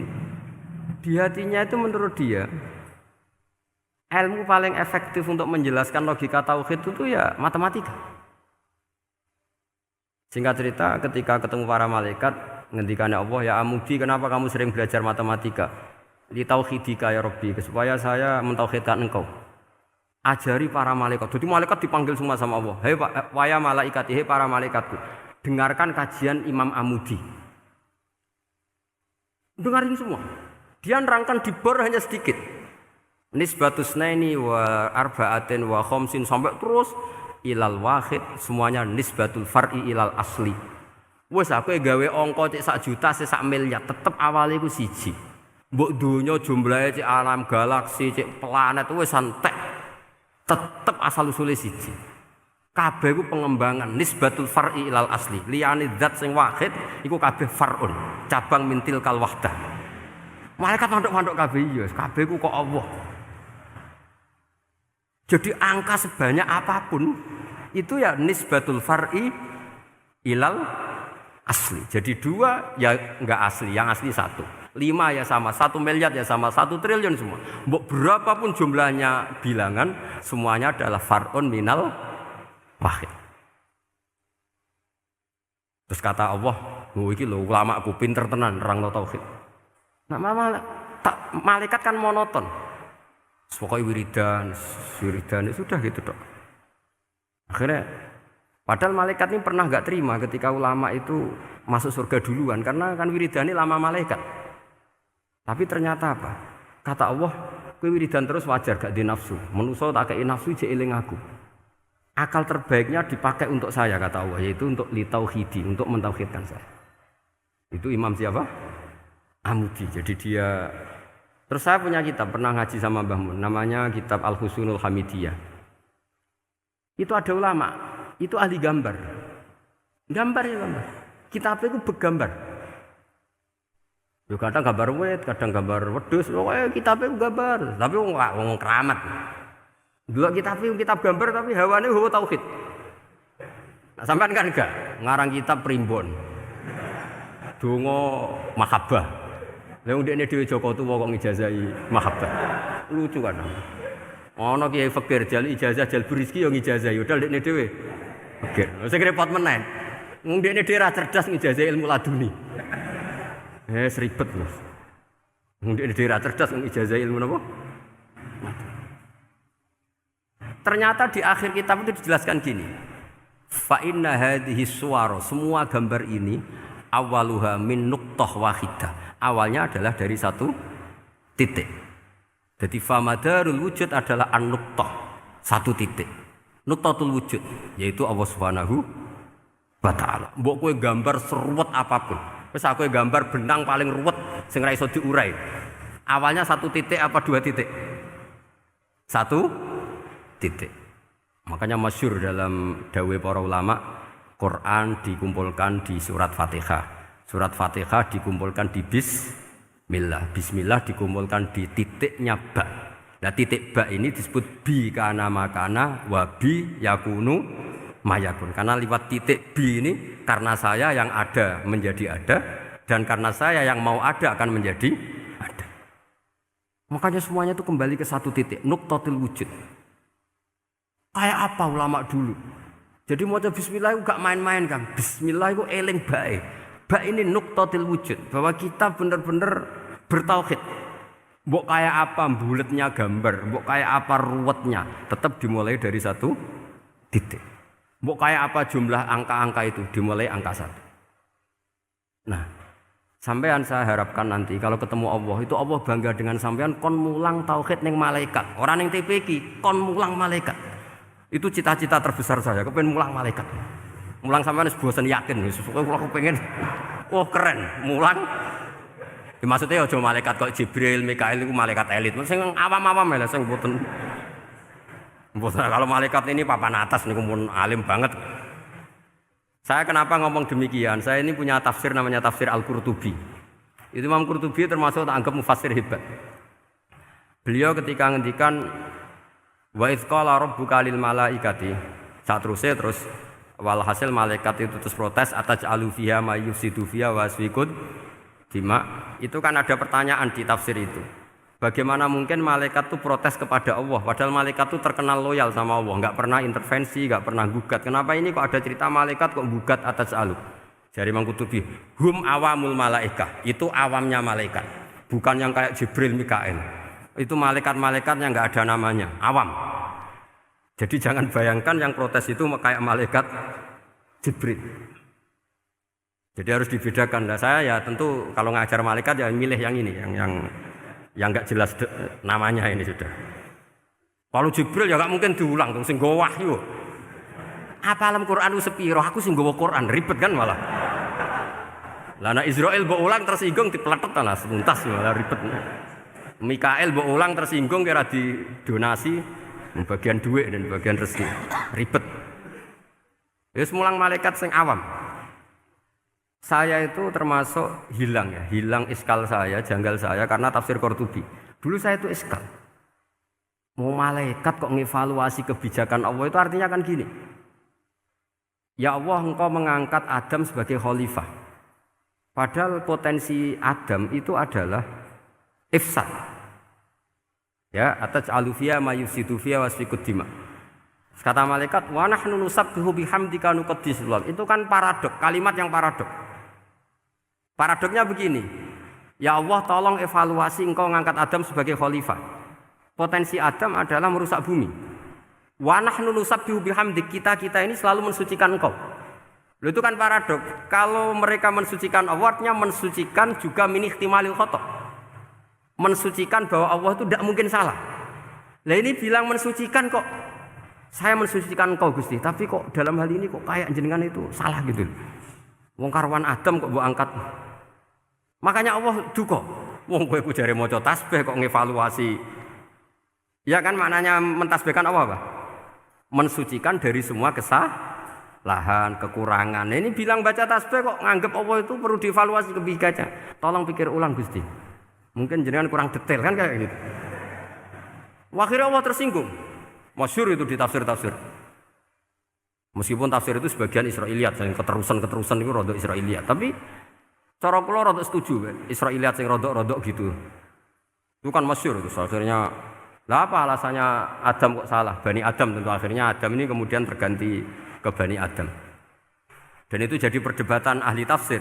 Di hatinya itu menurut dia, ilmu paling efektif untuk menjelaskan logika tauhid itu ya matematika. Singkat cerita, ketika ketemu para malaikat, ngendikannya Allah, ya Amudi, kenapa kamu sering belajar matematika? Li tauhidika ya Rabbi, supaya saya mentauhidkan engkau. Ajari para malaikat. Jadi malaikat dipanggil semua sama Allah. Hei waya malaikat, hei para malaikatku, dengarkan kajian Imam Amudi. Dengarin semua. Dia nerangkan di bor hanya sedikit. Nisbatus naini wa arba'atin wa khamsin sampai terus ilal wahid, semuanya nisbatul far'i ilal asli. Wes aku gawe angka cek 1 juta se 1 miliar, tetep awale iku siji. Mbok donya jumlahe cek alam galaksi, cek planet wis santek. Tetep asal usule siji. Kabeh iku pengembangan nisbatul far'i ilal asli. Liyane zat sing wahid iku kabeh far'un, cabang mintil kal wahdah. Malaikat manduk-manduk kabeh ya, kabeh iku kok Allah. Jadi angka sebanyak apapun itu ya nisbatul far'i ilal asli. Jadi 2 ya enggak asli, yang asli 1. 5 ya sama, 1 miliar ya sama, 1 triliun semua. Berapapun jumlahnya bilangan, semuanya adalah far'un minal wahid. Terus kata Allah, iki lho ulama aku pinter tenan nerangno tauhid. Nah, malaikat kan monoton. Pokoknya wiridan sudah gitu dok. Akhirnya, padahal malaikat ini pernah nggak terima ketika ulama itu masuk surga duluan, karena kan wiridan ini lama malaikat. Tapi ternyata apa? Kata Allah, kowe wiridan terus wajar gak di nafsu. Manusa tak kei nafsu jek eling aku. Akal terbaiknya dipakai untuk saya kata Allah, yaitu untuk litauhidi, untuk mentauhidkan saya. Itu imam siapa? Amudi. Jadi dia. Terus saya punya kitab, pernah ngaji sama Mbah Mun, namanya kitab Al-Husunul Hamidiyah. Itu ada ulama, itu ahli gambar. Gambar. Kitabnya itu bergambar. Yo kadang gambar wit, kadang gambar wedhus, pokoknya kitabnya gambar. Tapi wong keramat. Dulu kitab gambar tapi hawane hawa tauhid. Nah, sampean kan enggak ngarang kitab primbon. Donga mahabbah. Lah ndekne dhewe Joko tuwa kok ngijazahi mahabbah. Lucu kan. Ana Kiai Fakir jali ijazah jalbur rezeki yo ngijazahi padahal ndekne dhewe fakir. Sing repot menen. Wong ndekne dhewe ra cerdas ngijazahi ilmu laduni. Ribet lho. Wong ndekne dhewe ra cerdas ngijazahi ilmu napa? Ternyata di akhir kitab itu dijelaskan gini. Fa inna hadhihi suwara, semua gambar ini awaluha min nuqtah wahidah. Awalnya adalah dari 1 titik. Jadi famadarul wujud adalah an-nuqtah, 1 titik. Nuqtatul wujud yaitu Allah Subhanahu wa taala. Mbok kowe gambar seruwet apapun. Wis aku gambar benang paling ruwet sing ra iso diurai. Awalnya 1 titik apa 2 titik? 1 titik. Makanya masyhur dalam dawuh para ulama, Quran dikumpulkan di surat Fatihah. Surat Fatihah dikumpulkan di Bismillah. Bismillah dikumpulkan di titiknya ba. Nah titik ba ini disebut bi kana makana wa bi yakunu mayakun. Karena lewat titik bi ini karena saya yang ada menjadi ada dan karena saya yang mau ada akan menjadi ada. Makanya semuanya itu kembali ke 1 titik, nuqtatul wujud. Kayak apa ulama dulu? Jadi mau bismillah itu gak main-main kan. Bismillah itu eling bae. Ba ini nuqtatil wujud, bahwa kita benar-benar bertauhid. Mbok kayak apa buletnya gambar, mbok kayak apa ruwetnya, tetap dimulai dari 1 titik. Mbok kayak apa jumlah angka-angka itu, dimulai angka 1. Nah, sampean saya harapkan nanti kalau ketemu Allah, itu Allah bangga dengan sampean kon mulang tauhid ning malaikat. Orang ning TPQ kon mulang malaikat. Itu cita-cita terbesar saya, kepengen mulang malaikat. Mulang sampean wis bosen yakin wis pokoke aku pengen keren mulang. Ya, maksudnya aja malaikat kok Jibril, Mikail itu malaikat elit. Sing awam-awam lho sing mboten. Kalau malaikat ini papan atas niku pun alim banget. Saya kenapa ngomong demikian? Saya ini punya tafsir namanya tafsir Al-Qurtubi. Itu Imam Qurtubi termasuk tak anggap mufassir hebat. Beliau ketika ngendikan wa idz qala rabbuka lil malaikati, terus walhasil malaikat itu terus protes ataj'alu fiha may yufsidu fiha wa yasfikud dima. Itu kan ada pertanyaan di tafsir itu. Bagaimana mungkin malaikat itu protes kepada Allah padahal malaikat itu terkenal loyal sama Allah, enggak pernah intervensi, enggak pernah gugat. Kenapa ini kok ada cerita malaikat kok gugat ataj'alu? Jari Imam Qurtubi, hum awamul malaikah, itu awamnya malaikat. Bukan yang kayak Jibril, Mikail. Itu malaikat-malaikat yang enggak ada namanya, awam. Jadi jangan bayangkan yang protes itu kayak malaikat Jibril. Jadi harus dibedakan. Nah, saya ya tentu kalau ngajar malaikat ya milih yang ini, yang enggak jelas namanya ini sudah. Kalau Jibril ya enggak mungkin diulang dong sing nggawa wahyu. Apa alam Quran sepiro, aku sing nggawa Quran ribet kan malah. Lah nek Israil mbok ulang tersinggung dipletet lah semuntas malah ribet. Mikael mbok ulang tersinggung kira di donasi bagian duit dan bagian rezeki ribet. Ya semulang malaikat sing awam. Saya itu termasuk hilang iskal saya, janggal saya karena tafsir Qurtubi. Dulu saya itu iskal. Mau malaikat kok ngevaluasi kebijakan Allah itu artinya kan gini. Ya Allah, engkau mengangkat Adam sebagai khalifah. Padahal potensi Adam itu adalah ifsad. Ya, ataj'alu fiha may yufsidu fiha wa yasfikud dima. Kata malaikat, wa nahnu nusabbihu bihamdika nuqaddisu lak. Itu kan paradok, kalimat yang paradok. Paradoknya begini. Ya Allah, tolong evaluasi engkau mengangkat Adam sebagai khalifah. Potensi Adam adalah merusak bumi. Wa nahnu nusabbihu bihamdik, kita ini selalu mensucikan engkau. Loh, itu kan paradok. Kalau mereka mensucikan Allah, artinya mensucikan juga min ihtimalil khata'. Mensucikan bahwa Allah itu tidak mungkin salah. Lah ini bilang mensucikan kok. Saya mensucikan engkau Gusti, tapi kok dalam hal ini kok kayak jenengan itu salah gitu. Wong karwan Adam kok mbok angkat. Makanya Allah duka. Wong kowe ku jare maca tasbih kok ngevaluasi. Ya kan maknanya mentasbihkan Allah apa? Mensucikan dari semua kesalahan, kekurangan. Ini bilang baca tasbih kok nganggep Allah itu perlu dievaluasi kebijakannya. Tolong pikir ulang Gusti. Mungkin jenengan kurang detail kan kayak gitu. Akhirnya Allah tersinggung. Masyhur itu di tafsir-tafsir. Meskipun tafsir itu sebagian Israiliyat, yang keterusan itu rodok Israiliyat. Tapi cara kula rodok setuju, Israiliyat yang rodok gitu. Itu kan masyhur itu. Akhirnya, lah apa alasannya Adam kok salah? Bani Adam tentu akhirnya Adam ini kemudian terganti ke Bani Adam. Dan itu jadi perdebatan ahli tafsir.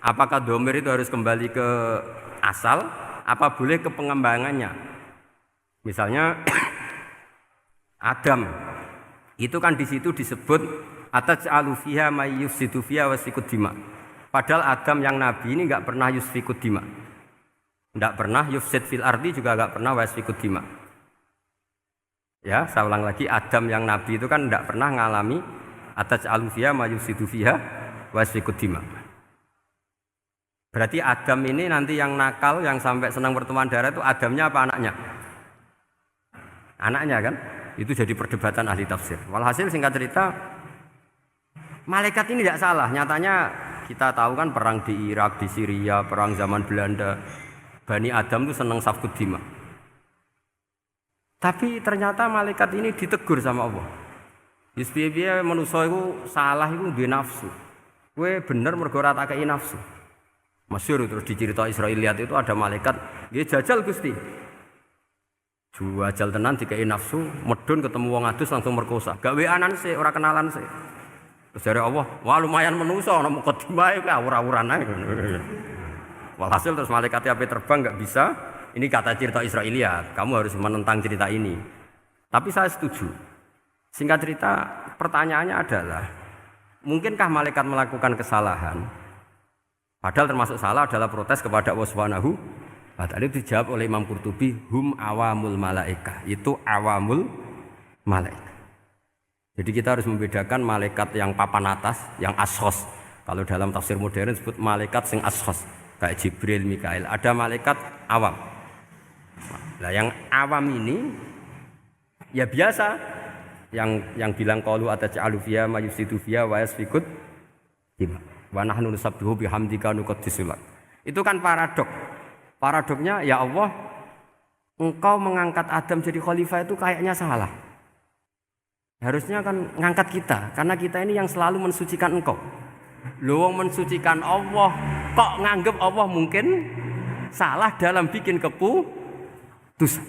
Apakah dhamir itu harus kembali ke asal? Apa boleh ke pengembangannya? Misalnya Adam itu kan di situ disebut ataj'alu fiha may yufsidu fiha wa yasfikud dima. Padahal Adam yang nabi ini enggak pernah yusfikud dima. Enggak pernah yufsid fil ardi, juga enggak pernah wa yasfikud dima. Ya, saya ulang lagi, Adam yang nabi itu kan enggak pernah ngalami ataj'alu fiha may yufsidu fiha wa yasfikud dima. Berarti Adam ini nanti yang nakal, yang sampai senang berteman darah itu Adamnya apa anaknya? Anaknya kan? Itu jadi perdebatan ahli tafsir. Walhasil singkat cerita, malaikat ini tidak salah. Nyatanya kita tahu kan perang di Irak, di Syria, perang zaman Belanda. Bani Adam itu senang safkud dima. Tapi ternyata malaikat ini ditegur sama Allah. Biar manusia itu salah itu di nafsu. Kowe bener mergo ora tak kei nafsu. Masyhur terus dicerita Israiliyat itu ada malaikat, dia jajal Gusti. Jajal tenan dikei nafsu, medun ketemu wong adus langsung merkosa. Gak weanan sih, ora kenalan sih. Terus dari Allah, wah lumayan menusa ana mukadimah iku awur-awuran ae. Walhasil terus malaikat ape terbang gak bisa. Ini kata cerita Israiliyat, kamu harus menentang cerita ini. Tapi saya setuju. Singkat cerita, pertanyaannya adalah, mungkinkah malaikat melakukan kesalahan? Padahal termasuk salah adalah protes kepada Allah Subhanahu wa ta'ala. Itu dijawab oleh Imam Qurtubi, hum awamul malaikah. Itu awamul malaikat. Jadi kita harus membedakan malaikat yang papan atas, yang ashos. Kalau dalam tafsir modern disebut malaikat sing ashos, kayak Jibril, Mikail. Ada malaikat awam. Nah, yang awam ini ya biasa, yang bilang qalu ataj'alu fiha may yufsidu fiha wa yasfikud dima. Wa nahnu nusabbihu bihamdika nuqaddisu lak. Itu kan paradok. Paradoknya ya Allah, engkau mengangkat Adam jadi khalifah itu kayaknya salah. Harusnya kan ngangkat kita, karena kita ini yang selalu mensucikan engkau. Lho wong mensucikan Allah, kok nganggep Allah mungkin salah dalam bikin keputusan.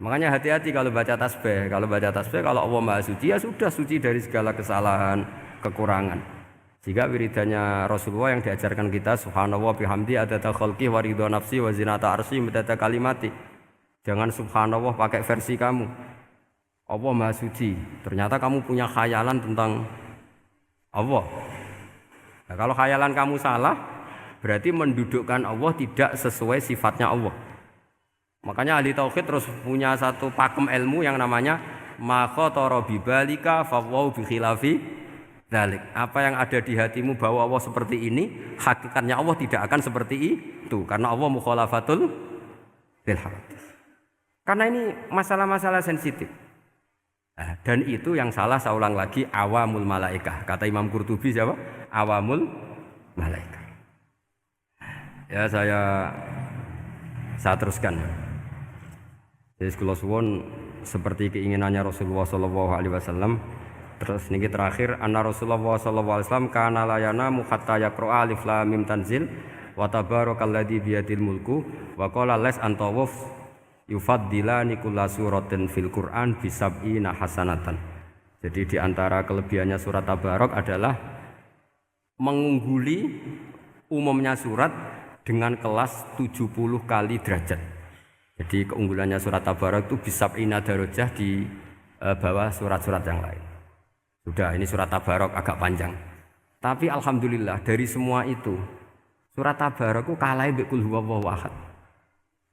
Makanya hati-hati kalau baca tasbih. Kalau baca tasbih, kalau Allah Maha Suci, ya sudah suci dari segala kesalahan, kekurangan. Jika wiridannya Rasulullah yang diajarkan kita, subhanallah bihamdi adada khalqi wa ridha nafsi wa zinata arsy midada kalimati. Jangan subhanallah pakai versi kamu. Allah Maha Suci. Ternyata kamu punya khayalan tentang Allah. Nah, kalau khayalan kamu salah, berarti mendudukkan Allah tidak sesuai sifatnya Allah. Makanya ahli tauhid terus punya satu pakem ilmu yang namanya ma khatara bi balika fa wa bi khilafi dzalik. Apa yang ada di hatimu bahwa Allah seperti ini, hakikatnya Allah tidak akan seperti itu karena Allah mukhalafatul bil hadis. Karena ini masalah-masalah sensitif. Nah, dan itu yang salah, saya ulang lagi, awamul malaikah. Kata Imam Qurtubi siapa? Awamul malaikah. Ya saya teruskan. Jadi kula suwun seperti keinginannya Rasulullah sallallahu alaihi wasallam. Terus niki terakhir, anna Rasulullah sallallahu alaihi wasallam kana layana hatta yaqra alif lam mim tanzil wa tabarakalladzi biyadil mulku wa qala las antawuf yufaddilani kulla suratin fil Qur'an bisab'ina hasanatan. Jadi di antara kelebihannya surat Tabarok adalah mengungguli umumnya surat dengan kelas 70 kali derajat. Jadi keunggulannya surat Tabarok itu bisab'ina darajah di bawah surat-surat yang lain. Sudah, ini surat Tabarok agak panjang. Tapi alhamdulillah dari semua itu surat Tabarok itu kalah mbek Qul huwallahu ahad.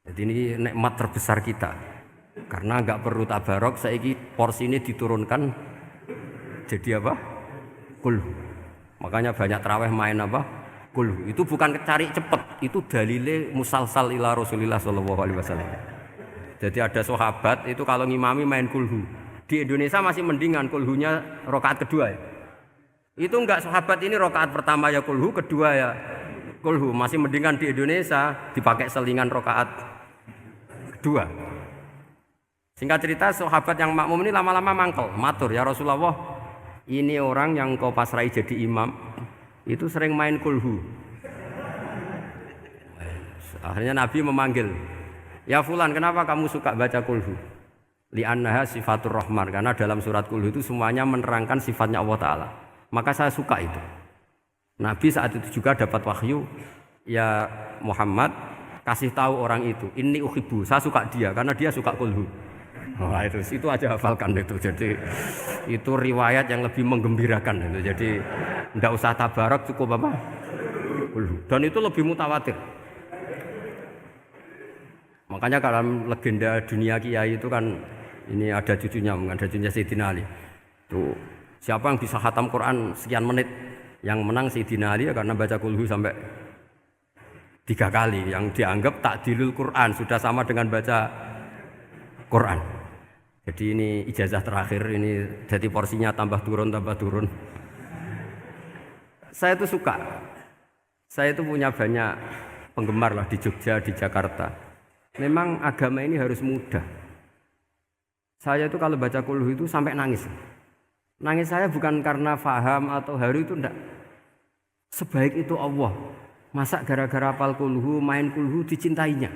Jadi ini nikmat terbesar kita. Karena enggak perlu Tabarok, saiki porsi ini diturunkan jadi apa? Qul. Makanya banyak tarawih main apa? Qul. Itu bukan cari cepet, itu dalile musalsal ila Rasulillah sallallahu alaihi wasallam. Jadi ada sahabat itu kalau ngimami main kulhu. Di Indonesia masih mendingan kulhunya rakaat kedua ya. Itu enggak sahabat ini rakaat pertama ya kulhu, kedua ya kulhu. Masih mendingan di Indonesia dipakai selingan rakaat kedua. Singkat cerita, sahabat yang makmum ini lama-lama mangkel, matur, ya Rasulullah, ini orang yang kau pasrai jadi imam itu sering main kulhu. Akhirnya Nabi memanggil, ya fulan, kenapa kamu suka baca kulhu? Li'annaha sifatur rahman, karena dalam surat kulhu itu semuanya menerangkan sifatnya Allah Ta'ala. Maka saya suka itu. Nabi saat itu juga dapat wahyu, ya Muhammad, kasih tahu orang itu, inni uhibbu, saya suka dia karena dia suka kulhu. Wah, itu aja hafalkan itu. Jadi itu riwayat yang lebih menggembirakan itu. Jadi enggak usah Tabarok, cukup apa? Kulhu. Dan itu lebih mutawatir. Makanya dalam legenda dunia kiai itu kan ini ada cucunya Sayyidina Ali. Tuh, siapa yang bisa khatam Quran sekian menit, yang menang Sayyidina Ali ya, karena baca kulhu sampai 3 kali, yang dianggap takdilul Quran, sudah sama dengan baca Quran. Jadi ini ijazah terakhir, ini jadi porsinya tambah turun. Saya itu suka. Saya itu punya banyak penggemar lah di Jogja, di Jakarta. Memang agama ini harus mudah. Saya itu kalau baca kulhu itu sampai nangis. Nangis saya bukan karena faham atau haru, itu enggak. Sebaik itu Allah. Masa gara-gara hafal kulhu, main kulhu dicintainya?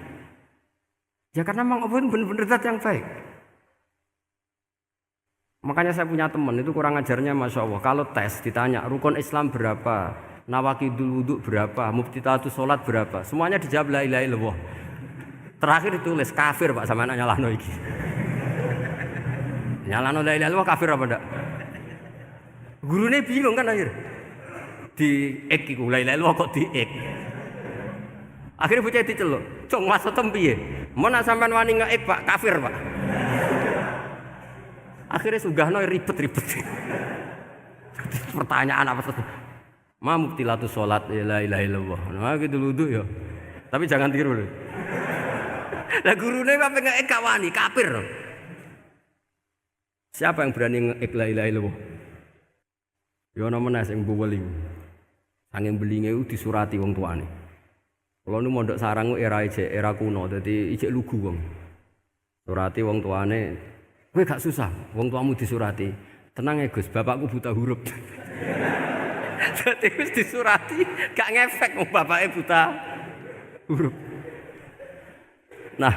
Ya karena memang Allah itu benar-benar zat yang baik. Makanya saya punya teman itu kurang ajarnya Masya Allah. Kalau tes ditanya rukun Islam berapa, nawakidul wudhu berapa, muftitatus sholat berapa, semuanya dijawab la ilaha illallah. Terakhir ditulis kafir Pak, sama anak nyalano iki. Nyalano la ilaha illallah kafir apa enggak? Gurunya bingung kan akhir. Di ek iku la ilaha illallah kok di ek. Akhirnya bocah diceluk, "Cung maksudem piye? Mun sampean wani ngeek Pak, kafir Pak." Akhirnya sugahno ribet-ribet. Pertanyaan apa tuh? Ma mubtilatus sholat la ilaha illallah. Nah gitu wudu ya. Tapi jangan tiru lho. Lah gurune kok ngeek gak wani, kafir. Siapa yang berani ngeek la ilaha illallah? Ya ana meneh sing buweling. Sanging belinge disurati wong tuane. Kalau nu mondok sarang era ijek era kuno, jadi ijek lugu wong. Surati wong tuane, kowe gak susah, wong tuamu disurati. Tenang ya Gus, bapakku buta huruf. Jadi wis disurati, gak ngefek wong bapake buta huruf. Nah,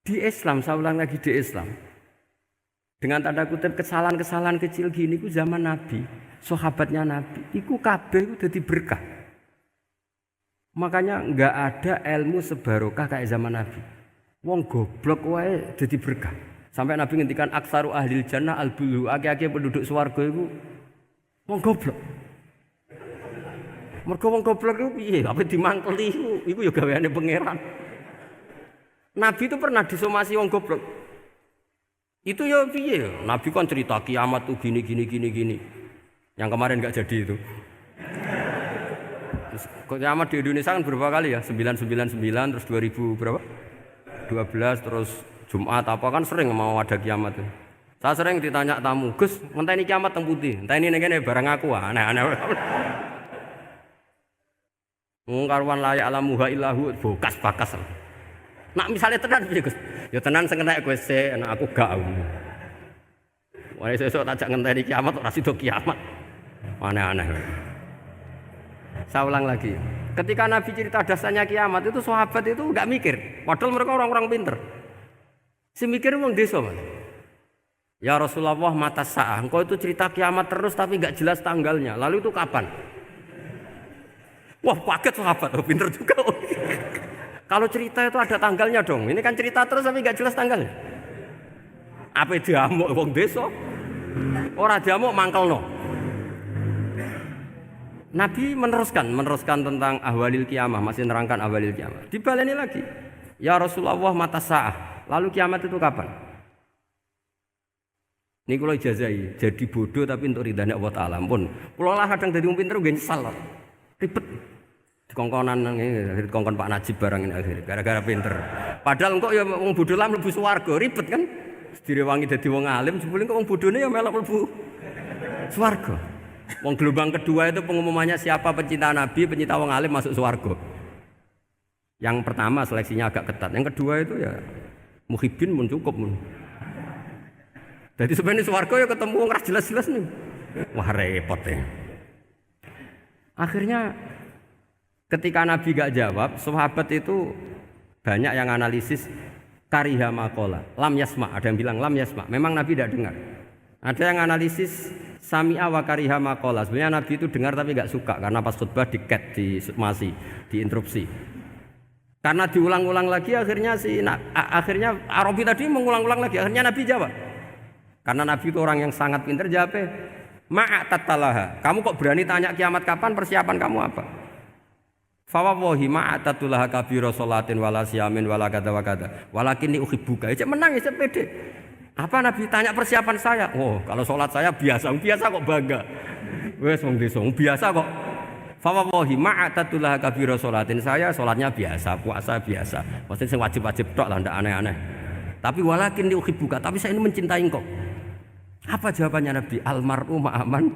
di Islam, saya ulang lagi di Islam. Dengan tanda kutip kesalahan-kesalahan kecil gini ku zaman Nabi, sahabatnya Nabi, iku kabeh ku dadi berkah. Makanya enggak ada ilmu sebarokah kayak zaman Nabi. Wong goblok wae dadi berkah. Sampai Nabi ngendikan aksaru ahlil jannah al-bulu, akeh-akeh penduduk swarga iku wong goblok. Mergo wong goblok iku piye? Apa dimangkeli iku ya gaweane pangeran. Nabi itu pernah disomasi wong goblok. Itu ya piye? Nabi kan cerita kiamat tuh gini. Yang kemarin enggak jadi itu. Terus kiamat di Indonesia kan berapa kali ya? 999 terus 2000 berapa? 12 terus Jumat apa kan sering mau ada kiamat tuh. Saya sering ditanya tamu, "Gus, ngenteni kiamat teng pundi? Enteni ning kene barang aku aneh-aneh." Wong karuan layak alamuha illahu bokas-bakas. Nak misalnya tenan piye, Gus? Ya tenan sing entek kowe sik, anak aku gak. Wah, sesuk tak jak ngenteni kiamat ora sida kiamat. Aneh-aneh. Saya ulang lagi. Ketika Nabi cerita dasarnya kiamat itu sahabat itu enggak mikir. Padahal mereka orang-orang pinter. Si mikir wong desa, Mas. Ya Rasulullah mata sa'ah. Engkau itu cerita kiamat terus tapi enggak jelas tanggalnya. Lalu itu kapan? Wah, kaget sahabat. Oh, pinter juga. Kalau cerita itu ada tanggalnya dong. Ini kan cerita terus tapi enggak jelas tanggalnya. Apa diamuk wong desa? Ora diamuk mangkelno. Nabi meneruskan tentang ahwalil kiamah, masih nerangkan ahwalil kiamah. Dibaleni lagi. Ya Rasulullah mata sa'ah. Lalu kiamat itu kapan? Ini kalau ijazai, jadi bodoh tapi untuk ridhanya Allah Ta'ala. Pun, kalau lah kadang dari wong pinter gak nyesal. Ribet. Dikongkonan ini, dikongkon Pak Najib barang ini akhirnya, gara-gara pinter. Padahal kok ya wong bodoh lah mlebu swarga, ribet kan? Direwangi dadi wong alim, sebelum kok wong bodohnya ya melok mlebu swarga. Wong gelombang kedua itu pengumumannya siapa pencinta Nabi, pencinta wong alim masuk swarga. Yang pertama seleksinya agak ketat, yang kedua itu ya muhibbin mun cukup mun. Jadi sebenarnya swarga ya ketemu wong ra jelas-jelas nih. Wah repot ya. Akhirnya ketika Nabi gak jawab, sahabat itu banyak yang analisis kariha maqala, lam yasma, ada yang bilang lam yasma. Memang Nabi tidak dengar. Ada yang analisis sami'a wa kariha maqala. Sebenarnya Nabi itu dengar tapi gak suka karena pas khutbah di-cut, diinterupsi. Karena diulang-ulang lagi akhirnya akhirnya Arabi tadi mengulang-ulang lagi, akhirnya Nabi jawab. Karena Nabi itu orang yang sangat pintar, jawabnya ma'atatalaha. Kamu kok berani tanya kiamat kapan, persiapan kamu apa? Fawawahi ma'atatulaha kabira sholatin wala siyamin wala kada wa kada walakinni uhibbuka. Cek menang ya pede. Apa Nabi tanya persiapan saya? Oh, kalau sholat saya biasa kok bangga. Wes wong desa biasa kok. Fawawahi ma'atatulaha kabira sholatin, saya sholatnya biasa, puasa biasa. Maksudnya sing wajib-wajib tok lah, ndak aneh-aneh. Tapi walakinni uhibbuka, tapi saya ini mencintai engkau. Apa jawabannya Nabi? Almar'u ma'aman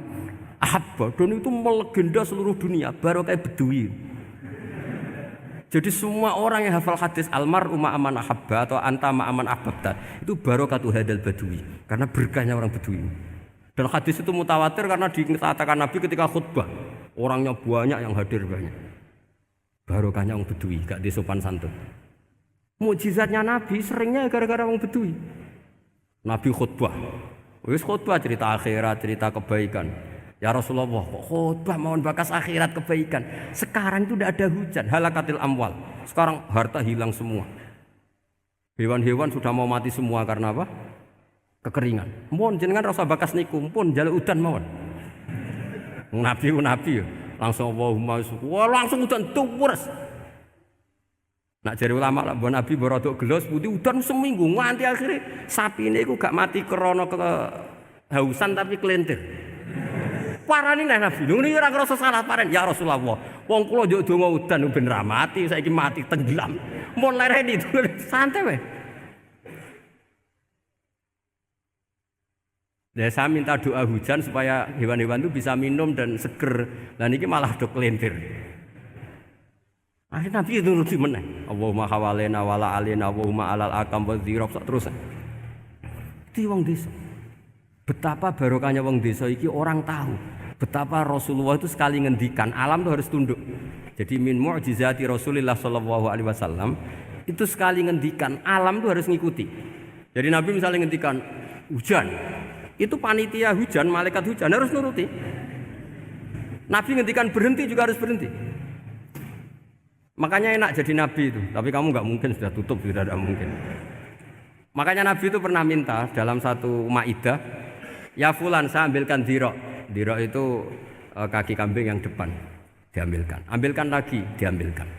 ahabba. Dan itu melegenda seluruh dunia, baru kayak Bedui. Jadi semua orang yang hafal hadis almar'u ma'aman ahabba atau anta ma'aman ahbabta, itu barokatu hadal Badui, karena berkahnya orang Bedui. Dan hadis itu mutawatir karena dikatakan Nabi ketika khutbah, orangnya banyak yang hadir banyak. Barokahnya orang Bedui, gak disopan santun. Mukjizatnya Nabi seringnya gara-gara orang Bedui. Nabi khutbah. Wis khutbah cerita akhirat, cerita kebaikan. Ya Rasulullah, kok khutbah mohon bakas akhirat kebaikan. Sekarang itu tidak ada hujan, halakatil amwal. Sekarang harta hilang semua. Hewan-hewan sudah mau mati semua karena apa? Kekeringan. Mohon jenengan rasa bakas niku, pun jaluk udan mawon. Nabi langsung Allahumma wah langsung udan tuwres. Nak jari ulama lah, buat Nabi berodok gelos putih udan seminggu nganti akhirnya sapi ini gak mati krono kehausan tapi kelentir. Parani nih Nabi, ini orang ngerasa salah paren. Ya Rasulullah, wong kulo jauh donga udan ben ra mati, saiki mati tenggelam. Mun lereni itu santai weh. Ya saya minta doa hujan supaya hewan-hewan itu bisa minum dan seger. Dan ini malah dok kelentir. Akhirnya Nabi itu nuruti meneh. Allahumma hawalena wala alena Allahumma alal akam wa dzirab terus. Itu wong desa. Betapa barokahnya wong desa iki orang tahu. Betapa Rasulullah itu sekali ngendikan alam itu harus tunduk. Jadi min mu'jizati Rasulullah sallallahu alaihi wasallam itu sekali ngendikan alam itu harus ngikuti. Jadi Nabi misalnya ngendikan hujan, itu panitia hujan, malaikat hujan harus nuruti. Nabi ngendikan berhenti juga harus berhenti. Makanya enak jadi Nabi itu, tapi kamu nggak mungkin sudah tutup, sudah tidak mungkin. Makanya Nabi itu pernah minta dalam satu maidah, ya fulan saya ambilkan dirok. Dirok itu kaki kambing yang depan, diambilkan. Ambilkan lagi, diambilkan.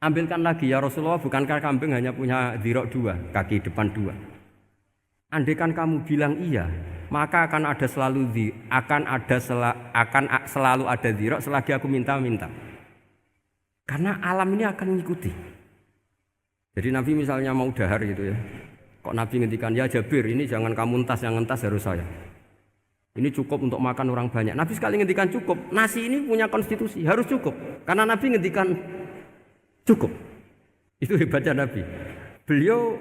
Ambilkan lagi ya Rasulullah, bukankah kambing hanya punya dirok dua, kaki depan dua. Andaikan kamu bilang iya, maka akan selalu ada dirok selagi aku minta-minta. Karena alam ini akan mengikuti. Jadi Nabi misalnya mau dahar gitu ya. Kok Nabi ngendikan, ya Jabir ini jangan kamu entas, yang entas harus saya. Ini cukup untuk makan orang banyak. Nabi sekali ngendikan cukup. Nasi ini punya konstitusi, harus cukup. Karena Nabi ngendikan cukup. Itu hebatnya Nabi. Beliau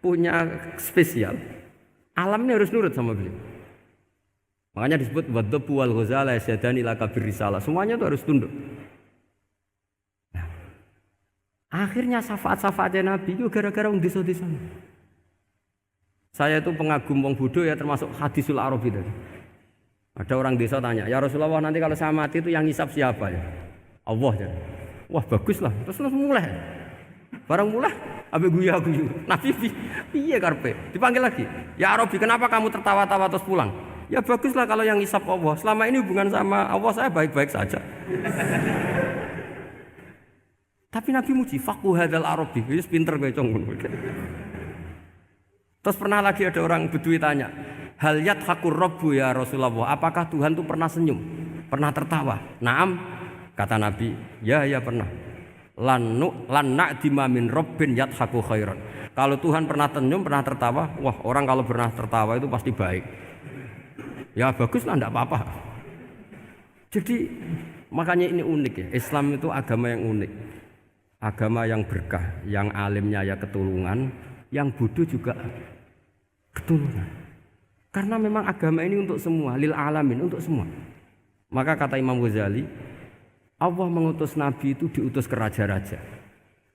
punya spesial. Alam ini harus nurut sama beliau. Makanya disebut wadhabu wal ghazala yasyadani laka birrisalah. Semuanya itu harus tunduk. Akhirnya syafaat-syafaatnya Nabi itu gara-gara wong desa-desa. Saya itu pengagum wong bodoh ya, termasuk hadisul Arabi tadi. Ada orang desa tanya, ya Rasulullah nanti kalau saya mati itu yang ngisap siapa ya? Allah ya. Wah bagus lah, terus mulai. Barang mulai, abe guyu. Nabi piye karepe? Dipanggil lagi. Ya Arabi, kenapa kamu tertawa-tawa terus pulang? Ya bagus lah kalau yang ngisap Allah. Selama ini hubungan sama Allah saya baik-baik saja. Tapi Nabi muji faqhu hadzal Arabi, wis pinter kowe cong. Terus pernah lagi ada orang Bedui tanya, hal yadhakur rabbu ya Rasulullah, apakah Tuhan itu pernah senyum, pernah tertawa? Naam, kata Nabi, ya pernah. Lan na'dima min rabbin yadhaku khairan. Kalau Tuhan pernah senyum, pernah tertawa, wah orang kalau pernah tertawa itu pasti baik. Ya baguslah, enggak apa-apa. Jadi makanya ini unik ya, Islam itu agama yang unik. Agama yang berkah, yang alimnya ya ketulungan, yang bodoh juga ketulungan. Karena memang agama ini untuk semua, lil alamin, untuk semua. Maka kata Imam Ghazali, Allah mengutus Nabi itu diutus ke raja-raja,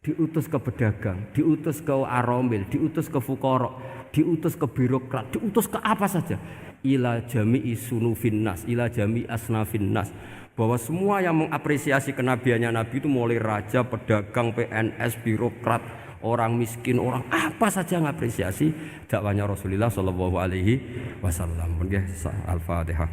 diutus ke pedagang, diutus ke aromil, diutus ke fuqara, diutus ke birokrat, diutus ke apa saja. Ila jami'i sunufin nas, ila jami'i asnafin nas. Bahwa semua yang mengapresiasi kenabiannya Nabi itu mulai raja, pedagang, PNS, birokrat, orang miskin, orang apa saja mengapresiasi dakwahnya Rasulullah sallallahu alaihi wasallam. Al-Fatihah.